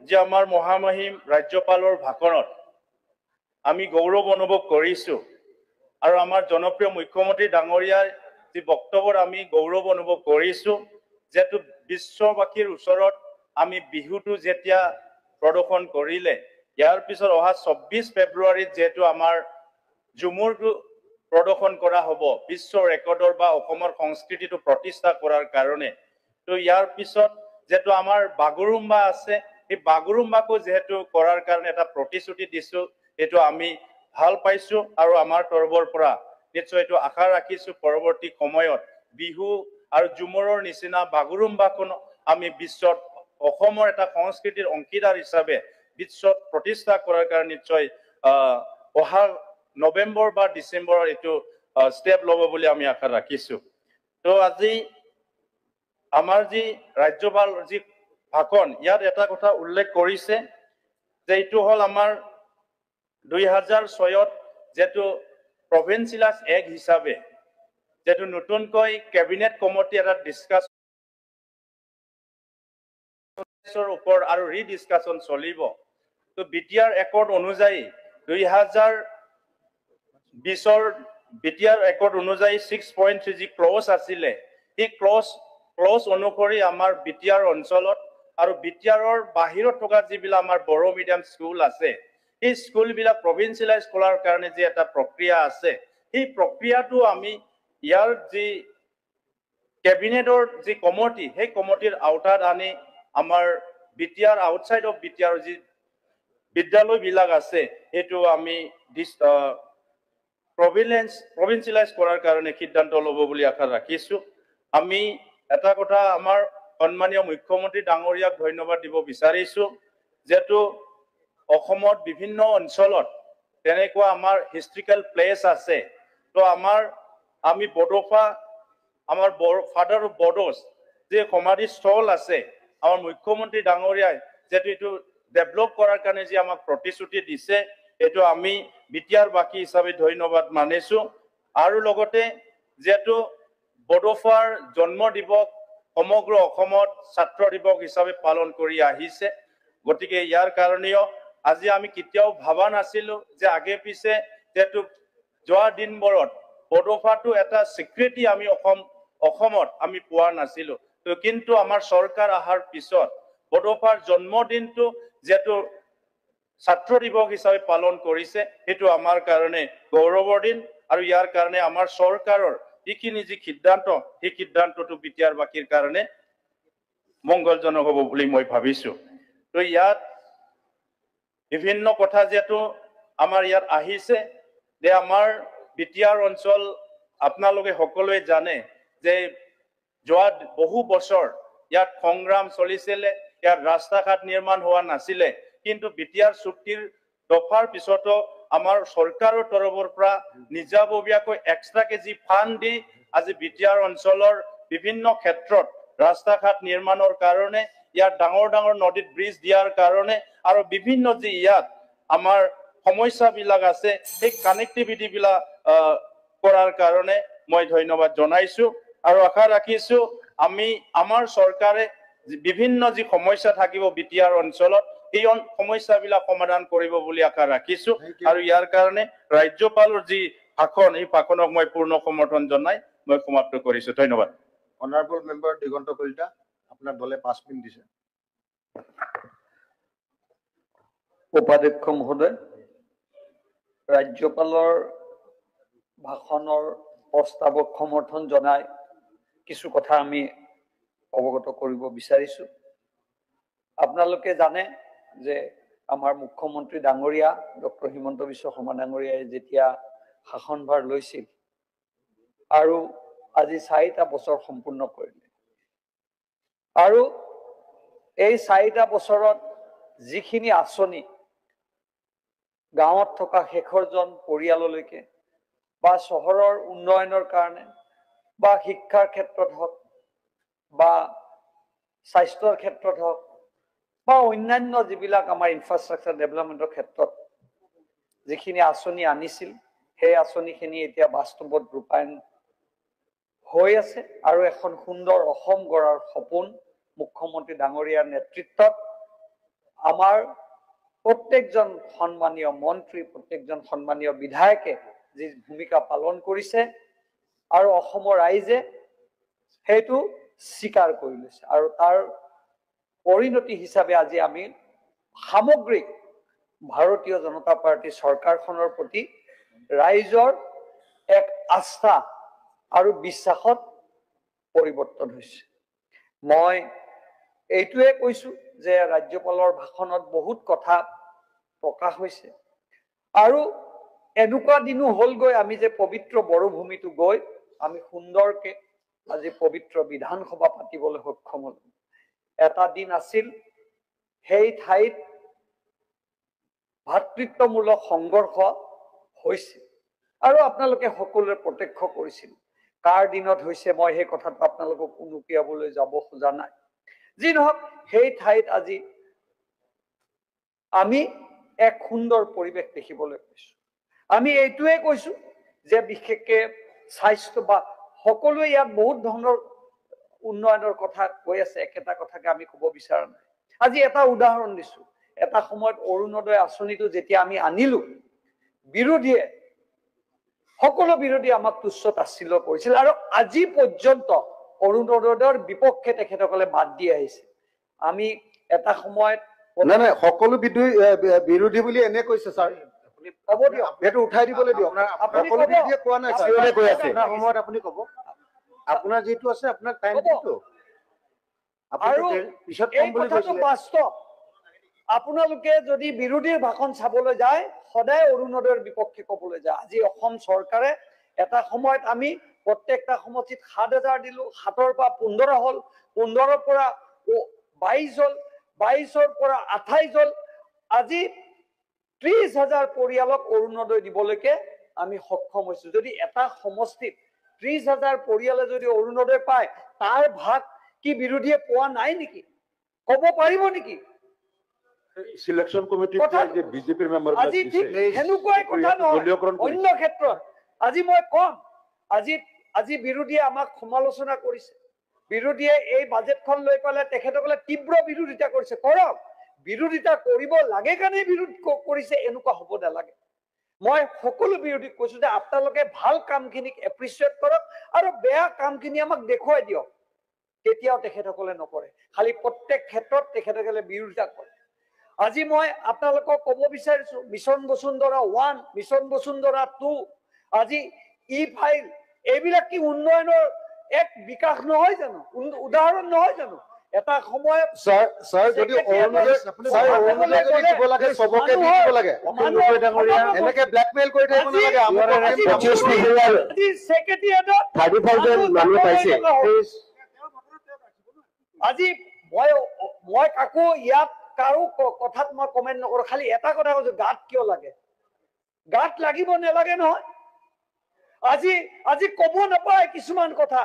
যে আমাৰ মহামহিম ৰাজ্যপালৰ ভাষণত আমি গৌৰৱ অনুভৱ কৰিছো আৰু আমাৰ জনপ্ৰিয় মুখ্যমন্ত্ৰী ডাঙৰীয়াৰ যি বক্তব্যত আমি গৌৰৱ অনুভৱ কৰিছো, যেহেতু বিশ্ববাসীৰ ওচৰত আমি বিহুটো যেতিয়া প্ৰদৰ্শন কৰিলে, ইয়াৰ পিছত অহা 24 ফেব্ৰুৱাৰীত যেহেতু আমাৰ ঝুমুৰটো প্ৰদৰ্শন কৰা হ'ব বিশ্ব ৰেকৰ্ডৰ বা অসমৰ সংস্কৃতিটো প্ৰতিষ্ঠা কৰাৰ কাৰণে। তো ইয়াৰ পিছত যেহেতু আমাৰ বাগুৰুম্বা আছে, এই বাগুৰুম্বাকো যেহেতু কৰাৰ কাৰণে এটা প্ৰতিশ্ৰুতি দিছো, এইটো আমি ভাল পাইছো আৰু আমাৰ তৰফৰ পৰা নিশ্চয় এইটো আশা ৰাখিছো পৰৱৰ্তী সময়ত বিহু আৰু ঝুমুৰৰ নিচিনা বাগুৰুম্বাখন আমি বিশ্বত অসমৰ এটা সংস্কৃতিৰ অংশীদাৰ হিচাপে বিশ্বত প্ৰতিষ্ঠা কৰাৰ কাৰণে নিশ্চয় অহা নৱেম্বৰ বা ডিচেম্বৰৰ এইটো ষ্টেপ ল'ব বুলি আমি আশা ৰাখিছো। তো আজি আমাৰ যি ৰাজ্যপাল যি ভাষণ, ইয়াত এটা কথা উল্লেখ কৰিছে যে এইটো হ'ল আমাৰ 2006ত যেটো প্ৰভিন্সিয়াল এক্ট হিচাপে যেটো নতুনকৈ কেবিনেট কমিটি এটা ডিসকাস প্ৰভিঞ্চিয়েলাইজৰ ওপৰত আৰু ৰিডিছকাশ্যন চলিব। তো বিটিআৰ একৰ্ড অনুযায়ী 2020 বিটিআৰ একৰ্ড অনুযায়ী 6.3 যি ক্লজ আছিলে, সেই ক্লজ অনুসৰি আমাৰ বিটিআৰ অঞ্চলত আৰু বিটিআৰৰ বাহিৰত থকা যিবিলাক আমাৰ বড়ো মিডিয়াম স্কুল আছে, সেই স্কুলবিলাক প্ৰভিঞ্চিয়েলাইজ কৰাৰ কাৰণে যি এটা প্ৰক্ৰিয়া আছে, সেই প্ৰক্ৰিয়াটো আমি ইয়াৰ যি কেবিনেটৰ যি কমিটি, সেই কমিটিৰ আওতাত আনি আমাৰ বিটিআৰ আউটসাইড অফ বিটিআৰ যি বিদ্যালয়বিলাক আছে, সেইটো আমি প্ৰভিঞ্চিয়েলাইজ কৰাৰ কাৰণে সিদ্ধান্ত ল'ব বুলি আশা ৰাখিছোঁ। আমি এটা কথা আমাৰ সন্মানীয় মুখ্যমন্ত্ৰী ডাঙৰীয়াক ধন্যবাদ দিব বিচাৰিছোঁ, যিহেতু অসমত বিভিন্ন অঞ্চলত তেনেকুৱা আমাৰ হিষ্ট্ৰিকেল প্লেচ আছে। তো আমি বড়োফা, আমাৰ ফাদাৰ অফ বড়োজ যে সমাধিস্থল আছে, আমাৰ মুখ্যমন্ত্ৰী ডাঙৰীয়াই যিহেতু এইটো ডেভেলপ কৰাৰ কাৰণে যে আমাক প্ৰতিশ্ৰুতি দিছে, এইটো আমি বিটিআৰ বাসী হিচাপে ধন্যবাদ মানিছোঁ। আৰু লগতে যিহেতু বড়োফাৰ জন্ম দিৱস সমগ্ৰ অসমত ছাত্ৰ দিৱস হিচাপে পালন কৰি আহিছে, গতিকে ইয়াৰ কাৰণেও আজি আমি কেতিয়াও ভাবা নাছিলোঁ যে আগে পিছে যিহেতু যোৱা দিনবোৰত বড়োফাটো এটা স্বীকৃতি আমি অসমত আমি পোৱা নাছিলোঁ। তো কিন্তু আমাৰ চৰকাৰ অহাৰ পিছত বড়োফাৰ জন্মদিনটো যিহেতু ছাত্ৰ দিৱস হিচাপে পালন কৰিছে, সেইটো আমাৰ কাৰণে গৌৰৱৰ দিন। আৰু ইয়াৰ কাৰণে আমাৰ চৰকাৰৰ যিখিনি যি সিদ্ধান্ত, সেই সিদ্ধান্তটো বিটিআৰ বাসীৰ কাৰণে মংগলজনক হ'ব বুলি মই ভাবিছোঁ। তো ইয়াত বিভিন্ন কথা যিহেতু আমাৰ ইয়াত আহিছে, যে আমাৰ বিটিআৰ অঞ্চল আপোনালোকে সকলোৱে জানে যে যোৱা বহু বছৰ ইয়াত সংগ্ৰাম চলিছিলে, ইয়াত ৰাস্তা ঘাট নিৰ্মাণ হোৱা নাছিলে। কিন্তু বিটিআৰ চুক্তিৰ দফাৰ পিছতো আমাৰ চৰকাৰৰ তৰফৰ পৰা নিজাববীয়াকৈ এক্সট্ৰাকে যি ফাণ্ড দি আজি বিটিআৰ অঞ্চলৰ বিভিন্ন ক্ষেত্ৰত ৰাস্তা ঘাট নিৰ্মাণৰ কাৰণে, ইয়াত ডাঙৰ ডাঙৰ নদীত ব্ৰিজ দিয়াৰ কাৰণে আৰু বিভিন্ন যি ইয়াত আমাৰ সমস্যাবিলাক আছে, সেই কানেক্টিভিটিবিলাক কৰাৰ কাৰণে মই ধন্যবাদ জনাইছোঁ। আৰু আশা ৰাখিছোঁ আমাৰ চৰকাৰে বিভিন্ন যি সমস্যা থাকিব বিটিআৰ অঞ্চলত, এই সমস্যাবিলাক সমাধান কৰিব বুলি আশা ৰাখিছোঁ। আৰু ইয়াৰ কাৰণে ৰাজ্যপালৰ যি ভাষণ, এই ভাষণক মই পূৰ্ণ সমৰ্থন জনাই মই সমাপ্ত কৰিছোঁ। ধন্যবাদ। অনাৰেবল মেম্বাৰ দিগন্ত কলিতা, আপোনাৰ দলে 5 মিনিট দিছে। উপাধ্যক্ষ মহোদয়, ৰাজ্যপালৰ ভাষণৰ প্ৰস্তাৱক সমৰ্থন জনাই কিছু কথা আমি অৱগত কৰিব বিচাৰিছোঁ। আপোনালোকে জানে যে আমাৰ মুখ্যমন্ত্ৰী ডাঙৰীয়া ডক্টৰ হিমন্ত বিশ্ব শৰ্মা ডাঙৰীয়াই যেতিয়া শাসনভাৰ লৈছিল আৰু আজি 4টা বছৰ সম্পূৰ্ণ কৰিলে, আৰু এই 4টা বছৰত যিখিনি আঁচনি গাঁৱত থকা শেষৰজন পৰিয়াললৈকে বা চহৰৰ উন্নয়নৰ কাৰণে বা শিক্ষাৰ ক্ষেত্ৰত হওক বা স্বাস্থ্যৰ ক্ষেত্ৰত হওক বা অন্যান্য যিবিলাক আমাৰ ইনফ্ৰাষ্ট্ৰাকচাৰ ডেভেলপমেণ্টৰ ক্ষেত্ৰত যিখিনি আঁচনি আনিছিল, সেই আঁচনিখিনি এতিয়া বাস্তৱত ৰূপায়ণ হৈ আছে। আৰু এখন সুন্দৰ অসম গঢ়াৰ সপোন মুখ্যমন্ত্ৰী ডাঙৰীয়াৰ নেতৃত্বত আমাৰ প্ৰত্যেকজন সন্মানীয় মন্ত্ৰী, প্ৰত্যেকজন সন্মানীয় বিধায়কে যি ভূমিকা পালন কৰিছে আৰু অসমৰ ৰাইজে সেইটো স্বীকাৰ কৰি লৈছে। আৰু তাৰ পৰিণতি হিচাপে আজি আমি সামগ্ৰিক ভাৰতীয় জনতা পাৰ্টি চৰকাৰখনৰ প্ৰতি ৰাইজৰ এক আস্থা আৰু বিশ্বাসত পৰিৱৰ্তন হৈছে। মই এইটোৱে কৈছো যে ৰাজ্যপালৰ ভাষণত বহুত কথা প্ৰকাশ হৈছে, আৰু এনেকুৱা দিনো হ'লগৈ আমি যে পবিত্ৰ বড়োভূমিটো গৈ আমি সুন্দৰকে আজি পবিত্ৰ বিধানসভা পাতিবলৈ সক্ষম হলো। এটা দিন আছিল সেই ঠাইত ভাতৃত্বমূলক সংঘৰ্ষ হৈছিল আৰু আপোনালোকে সকলোৱে প্ৰত্যক্ষ কৰিছিল। কাৰ দিনত হৈছে মই সেই কথাটো আপোনালোকক উনুকিয়াবলৈ যাব খোজা নাই। যি নহওক, সেই ঠাইত আজি আমি এক সুন্দৰ পৰিৱেশ দেখিবলৈ পাইছো। আমি এইটোৱে কৈছো যে বিশেষকে স্বাস্থ্য বা সকলোৱে ইয়াত বহুত ধৰণৰ উন্নয়নৰ কথা কৈ আছে, একেটা কথাকে আমি ক'ব বিচৰা নাই। আজি এটা উদাহৰণ দিছো, এটা সময়ত অৰুণোদয় আঁচনিটো যেতিয়া আমি আনিলো, বিৰোধীয়ে সকলো বিৰোধী আমাক তুচ্ছ তাচ্ছিল্য কৰিছিল আৰু আজি পৰ্যন্ত অৰুণোদয়ৰ বিপক্ষে তেখেতসকলে মাত দি আহিছে। আমি এটা সময়ত নাই নাই সকলো বিৰোধী বুলি এনে কৈছে ছাৰ। ক'ব দিয়ক, সেইটো উঠাই দিবলৈ দিয়ক। আপুনি সকলো ক'ব। বিৰোধীয়ে কোৱা নাই ছাৰ। আপুনি কৈ আছে। আপোনাৰ সময়ত আপুনি ক'ব। আপোনাৰ যিটো আছে আপোনাক টাইম ক'ব। দিছো। আৰু পিছত এই কম বুলি কথাটো কৈছিলে। বাস্তৱ। আপোনালোকে যদি বিৰোধীৰ ভাষণ চাবলৈ যায়, সদায় অৰুণোদয়ৰ বিপক্ষে ক'বলৈ যায়। আজি অসম চৰকাৰে এটা সময়ত আমি প্ৰত্যেকটা সমষ্টিত 7,000 দিলো, 7ৰ পৰা 15 হ'ল, 15ৰ পৰা 22 হ'ল, 22ৰ পৰা 28 হ'ল। আজি 30,000 পৰিয়ালক অৰুণোদয় দিবলৈকে আমি সক্ষম হৈছো। যদি এটা সমষ্টিত 30,000 পৰিয়ালে যদি অৰুণোদয় পায়, তাৰ ভাগ কি বিৰোধীয়ে পোৱা নাই নেকি? ক'ব পাৰিব নেকি? সিলেকশন কমিটি যে বিজেপিৰ মেম্বাৰ আজি ঠিক সেনেকুৱাই কথা নহয়। অন্য ক্ষেত্ৰত আজি মই কম, আজি বিৰোধীয়ে আমাক সমালোচনা কৰিছে। বিৰোধীয়ে এই বাজেটখন লৈ পেলাই তেখেতসকলে তীব্ৰ বিৰোধিতা কৰিছে। কৰক, বিৰোধিতা কৰিব লাগে কাৰণে বিৰোধ কৰিছে, এনেকুৱা হ'ব নালাগে। মই সকলো বিৰোধীক কৈছো যে আপোনালোকে ভাল কামখিনিক এপ্ৰিচিয়েট কৰক আৰু বেয়া কামখিনি আমাক দেখুৱাই দিয়ক। তেতিয়াও তেখেতসকলে নকৰে, খালি প্ৰত্যেক ক্ষেত্ৰত তেখেতসকলে বিৰোধিতা কৰে। আজি মই আপোনালোকক ক'ব বিচাৰিছো, মিছন বসুন্ধৰা 1, মিছন বসুন্ধৰা 2, আজি ই-ফাইল, এইবিলাক কি উন্নয়নৰ এক বিকাশ নহয় জানো? উদাহৰণ নহয় জানো? এটা সময়ত ছাৰ যদি অৰুণোদয় যদি দিব লাগে চবকে দি দিব লাগে। এনেকে ব্লেকমেইল কৰি থাকিব নালাগে। আজি ছেক্ৰেটাৰিয়েটত 30,000 মানুহ পাইছে। আজি মই কাকো ইয়াত কাৰো কথাত মই কমেন্ট নকৰো, খালি এটা কথা কৈছো, গাত কিয় লাগে? গাত লাগিব নালাগে নহয়। আজি ক'ব নাপায় কিছুমান কথা।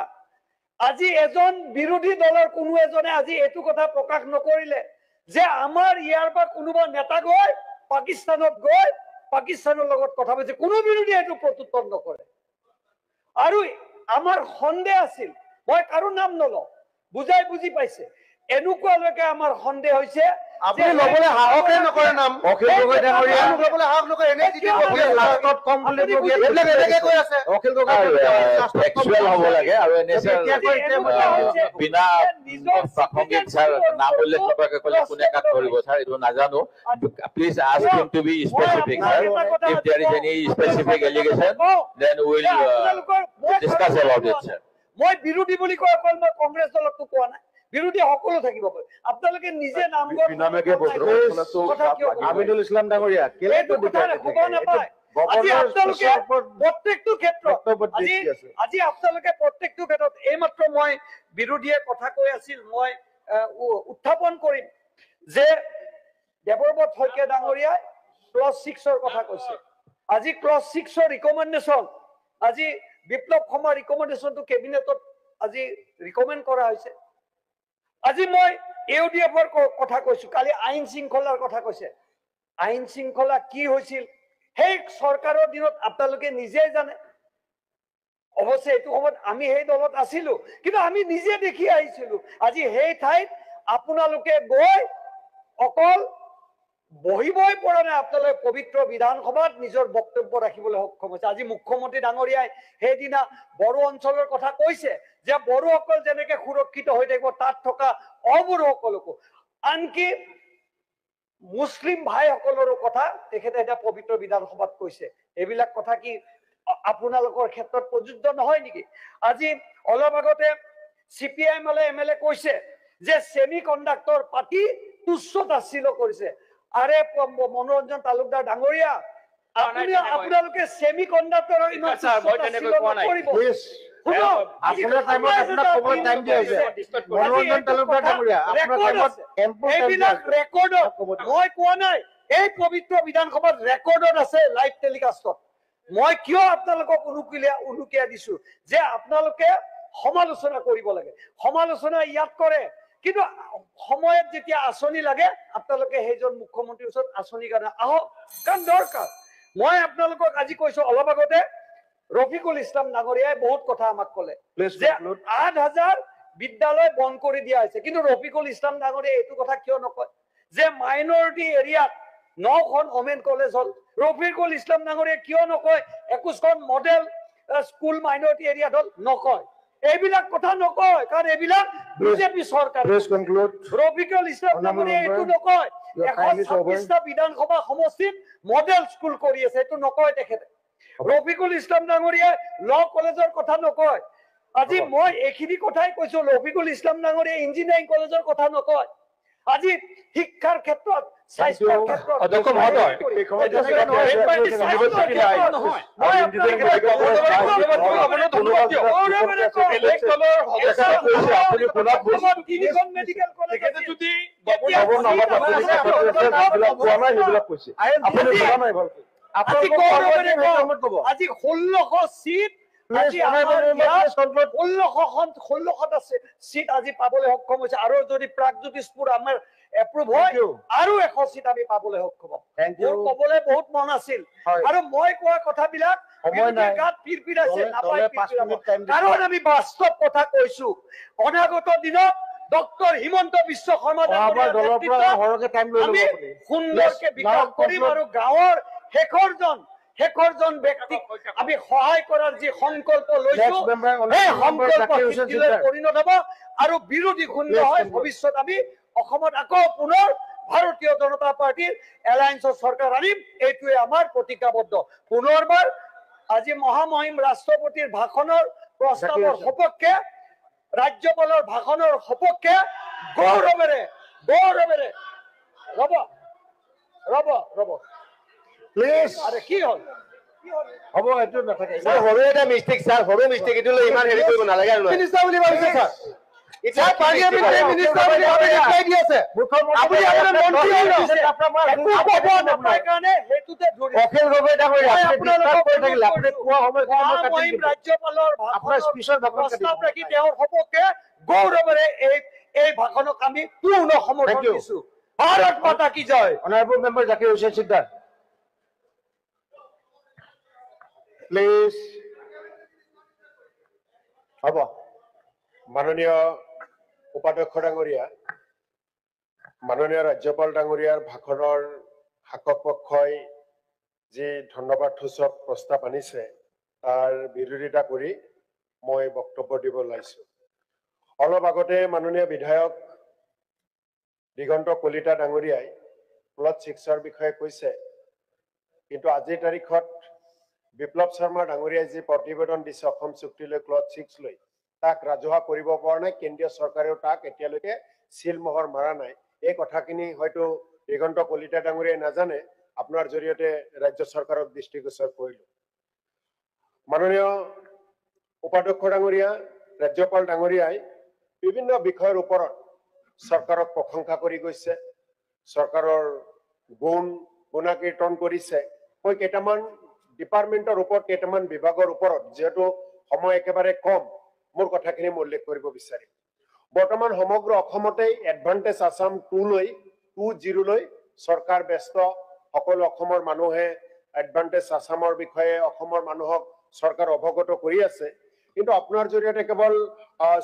আজি এজন বিৰোধী দলৰ কোনো এজনে আজি এইটো কথা প্ৰকাশ নকৰিলে যে আমাৰ ইয়াৰ পৰা কোনোবা নেতা গৈ পাকিস্তানত গৈ পাকিস্তানৰ লগত কথা পাতিছে। কোনো বিৰোধীয়ে এইটো প্ৰত্যুত্তৰ নকৰে। আৰু আমাৰ সন্দেহ আছিল, মই কাৰো নাম নলওঁ, বুজি পাইছে, এনেকুৱালৈকে আমাৰ সন্দেহ হৈছে আপুনি ল'বলৈ সাহসে নকৰে নাম। অখিল গগৈ ডাঙৰীয়া ল'বলৈ সাহস নকৰে। এনে লাষ্টত কম বুলি এইবিলাক এনেকে কৈ আছে। অখিল গগৈ এক্সুৱেল হ'ব লাগে আৰু বিনা প্ৰাসংগিক ছাৰ নাম উল্লেখ নকৰাকে ক'লে কোনে কাট কৰিব ছাৰ, এইটো নাজানো। Please ask him to be specific sir. If there is any specific allegation then will discuss about it sir. মই বিৰোধী বুলি কয়, অকল মই কংগ্ৰেছ দলকতো কোৱা নাই, বিৰোধী সকলো থাকিব পাৰে। আপোনালোকে নিজে আমিনুল ইছলাম ডাঙৰীয়া প্ৰত্যেকটো ক্ষেত্ৰত আজি আপোনালোকে প্ৰত্যেকটো ক্ষেত্ৰত, এইমাত্ৰ মই বিৰোধীয়ে কথা কৈ আছিল, মই উত্থাপন কৰিম যে দেৱব্ৰত শইকীয়া ডাঙৰীয়াই ক্লজ 6ৰ কথা কৈছে। আজি ক্লজ 6ৰ ৰিকমেণ্ডেশ্যন, আজি বিপ্লৱ শৰ্মাৰ ৰিকমেণ্ডেশ্যনটো কেবিনেটত আজি ৰিকমেণ্ড কৰা হৈছে। আজি মই ইউডিএফৰ কথা কৈছো, কালি আইন শৃংখলাৰ কথা কৈছে। আইন শৃংখলা কি হৈছিল সেই চৰকাৰৰ দিনত আপোনালোকে নিজেই জানে। অৱশ্যে এইটো সময়ত আমি সেই দলত আছিলো, কিন্তু আমি নিজে দেখি আহিছিলো। আজি সেই ঠাইত আপোনালোকে গৈ অকল বহিবই পৰা নাই, আপোনালোকে পবিত্ৰ বিধানসভাত নিজৰ বক্তব্য ৰাখিবলৈ সক্ষম হৈছে। আজি মুখ্যমন্ত্ৰী ডাঙৰীয়াই সেইদিনা বড়ো অঞ্চলৰ কথা কৈছে যে বড়োসকল যেনেকে সুৰক্ষিত হৈ থাকিব, তাত থকা অবড়োসকলকো, আনকি মুছলিম ভাইসকলৰো কথা তেখেতে এটা পবিত্ৰ বিধানসভাত কৈছে। এইবিলাক কথা কি আপোনালোকৰ ক্ষেত্ৰত প্ৰযোজ্য নহয় নেকি? আজি অলপ আগতে CPIM MLA কৈছে যে ছেমি কণ্ডাক্টৰ পাতি তুচ্ছ তাচ্ছিল্য কৰিছে। আৰে মনোৰঞ্জন তালুকদাৰ ডাঙৰীয়া, আপোনালোকে ছেমি কণ্ডাক্টৰৰ ইমান কৰিব? আপোনাৰ টাইমত আপোনাক ক'বৰ টাইম দিয়া হৈছে। মনোৰঞ্জন তালুকদাৰ ডাঙৰীয়া আপোনাৰ টাইমত এইবিলাক ৰেকৰ্ডত, মই কোৱা নাই, এই পবিত্ৰ বিধানসভাত ৰেকৰ্ডত আছে, লাইভ টেলিকাষ্টত। মই কিয় আপোনালোকক উনুকিয়াই দিছো যে আপোনালোকে সমালোচনা কৰিব লাগে। সমালোচনা ইয়াত কৰে, কিন্তু সময়ত যেতিয়া আঁচনি লাগে আপোনালোকে সেইজন মুখ্যমন্ত্ৰীৰ ওচৰত আঁচনিৰ কাৰণে আহক, কাৰণ দৰকাৰ। মই আপোনালোকক আজি কৈছো, অলপ আগতে ৰফিকুল ইছলাম ডাঙৰীয়াই বহুত কথা আমাক ক'লে যে 8,000 বিদ্যালয় বন্ধ কৰি দিয়া হৈছে কিন্তু ৰফিকুল ইছলাম ডাঙৰীয়াই এইটো কথা কিয় নকয় যে মাইনৰিটি এৰিয়াত 9খন ওমেন কলেজ হ'ল ৰফিকুল ইছলাম ডাঙৰীয়াই কিয় নকয় 21খন মডেল স্কুল মাইনৰিটি এৰিয়াত হ'ল নকয় এইবিলাক কথা নকয় কাৰণ এইবিলাক বিজেপি চৰকাৰ ৰফিকুল ইছলাম ডাঙৰীয়াই এইটো নকয় 126টা বিধানসভা সমষ্টিত মডেল স্কুল কৰি আছে এইটো নকয় তেখেতে ৰফিকুল ইছলাম ডাঙৰীয়াই ল কলেজৰ কথা নকয় আজি মই এইখিনি কথাই কৈছো ৰফিকুল ইছলাম ডাঙৰীয়াই ইঞ্জিনিয়াৰিং কলেজৰ কথা নকয় আজি শিক্ষাৰ ক্ষেত্ৰত স্বাস্থ্যৰ ক্ষেত্ৰত অধ্যক্ষ মহোদয় আজি 1600 সিট সিট আজি পাবলৈ সক্ষম হৈছে আৰু যদি প্ৰাগজ্যোতিষপুৰ আমাৰ এপ্ৰুভ হয় আৰু 100 সিট আমি পাবলৈ সক্ষম হ'ম মোৰ ক'বলৈ বহুত মন আছিল আৰু মই কোৱা কথাবিলাক গাত পিৰপিৰাইছে কাৰণ আমি বাস্তৱ কথা কৈছো অনাগত দিনত ডক্টৰ হিমন্ত বিশ্ব শৰ্মা আমি সুন্দৰকে বিকাশ কৰিম আৰু গাঁৱৰ শেষৰজন ব্যক্তিক আমি সহায় কৰাৰ যি সংকল্প লৈছো এই সংকল্প সিদ্ধিলৈ পৰিণত হ'ব আৰু বিৰোধী শূন্য হয় ভৱিষ্যত আমি অসমত আকৌ পুনৰ ভাৰতীয় জনতা পাৰ্টিৰ এলায়েন্সৰ চৰকাৰ আনিম এইটোৱে আমাৰ প্ৰতিজ্ঞাবদ্ধ পুনৰবাৰ আজি মহামহিম ৰাষ্ট্ৰপতিৰ ভাষণৰ প্ৰস্তাৱৰ সপক্ষে ৰাজ্যপালৰ ভাষণৰ সপক্ষে গৌৰৱেৰে ৰব প্লিজ আৰে কি হল হ'ব এইটো নাথাকে স্যাৰ সৰু এটা মিস্টেক স্যাৰ সৰু মিস্টেক এটো লৈ ইমান হেৰি কৰিব নালাগে আৰু মিনিষ্টাৰ বুলি ভাবিছে স্যাৰ এটা পাৰ্লিয়ামেণ্টাৰী মিনিষ্টাৰ বুলি ভাবি ৰিপ্লাই দি আছে আপুনি আপোনাৰ মন্ত্ৰী হৈছে আপোনাৰ নাপায় কাৰণে হেতুতে ধৰি অখিল গগৈ ডাঙৰীয়া আপুনি ডিসকাস কৰি থাকিলে আপুনি কোৱা সময় ৰাজ্যপালৰ আপোনাৰ স্পিচৰ প্ৰস্তাৱ ৰাখি তেওঁৰ সপক্ষে গৌৰৱেৰে এই ভাষণক আমি পূৰ্ণ সমৰ্থন দিছো ভাৰত মাতা কি জয় honourable member Zakir Hussain Sikdar please হ'ব মাননীয় উপাধ্যক্ষ ডাঙৰীয়া মাননীয় ৰাজ্যপাল ডাঙৰীয়াৰ ভাষণৰ শাসক পক্ষই যি ধন্যবাদ সূচক প্ৰস্তাৱ আনিছে তাৰ বিৰোধিতা কৰি মই বক্তব্য দিব ওলাইছো অলপ আগতে মাননীয় বিধায়ক দিগন্ত কলিতা ডাঙৰীয়াই প্লট 6ৰ বিষয়ে কৈছে কিন্তু আজিৰ তাৰিখত বিপ্লৱ শৰ্মা ডাঙৰীয়াই যি প্ৰতিবেদন দিছে অসম চুক্তিলৈ প্লট 6 লৈ তাক ৰাজহুৱা কৰিব পৰা নাই কেন্দ্ৰীয় চৰকাৰেও তাক এতিয়ালৈকে সিলমোহৰ মাৰা নাই এই কথাখিনি হয়তো দিগন্ত কলিতা ডাঙৰীয়াই নাজানে আপোনাৰ জৰিয়তে ৰাজ্য চৰকাৰক দৃষ্টিগোচৰ কৰিলো মাননীয় উপাধ্যক্ষ ডাঙৰীয়া ৰাজ্যপাল ডাঙৰীয়াই বিভিন্ন বিষয়ৰ ওপৰত চৰকাৰক প্ৰশংসা কৰি গৈছে চৰকাৰৰ গুণাকীৰ্তন কৰিছে মই কেইটামান ডিপাৰ্টমেণ্টৰ ওপৰত কেইটামান বিভাগৰ ওপৰত যেহেতু সময় একেবাৰে কম মোৰ কথাখিনি উল্লেখ কৰিব বিচাৰিম বৰ্তমান সমগ্ৰ অসমতেই এডভান্টেজ আসাম 20 লৈ চৰকাৰ ব্যস্ত সকলো অসমৰ মানুহে এডভান্টেজ আসামৰ বিষয়ে অসমৰ মানুহক চৰকাৰ অৱগত কৰি আছে কিন্তু আপোনাৰ জৰিয়তে কেৱল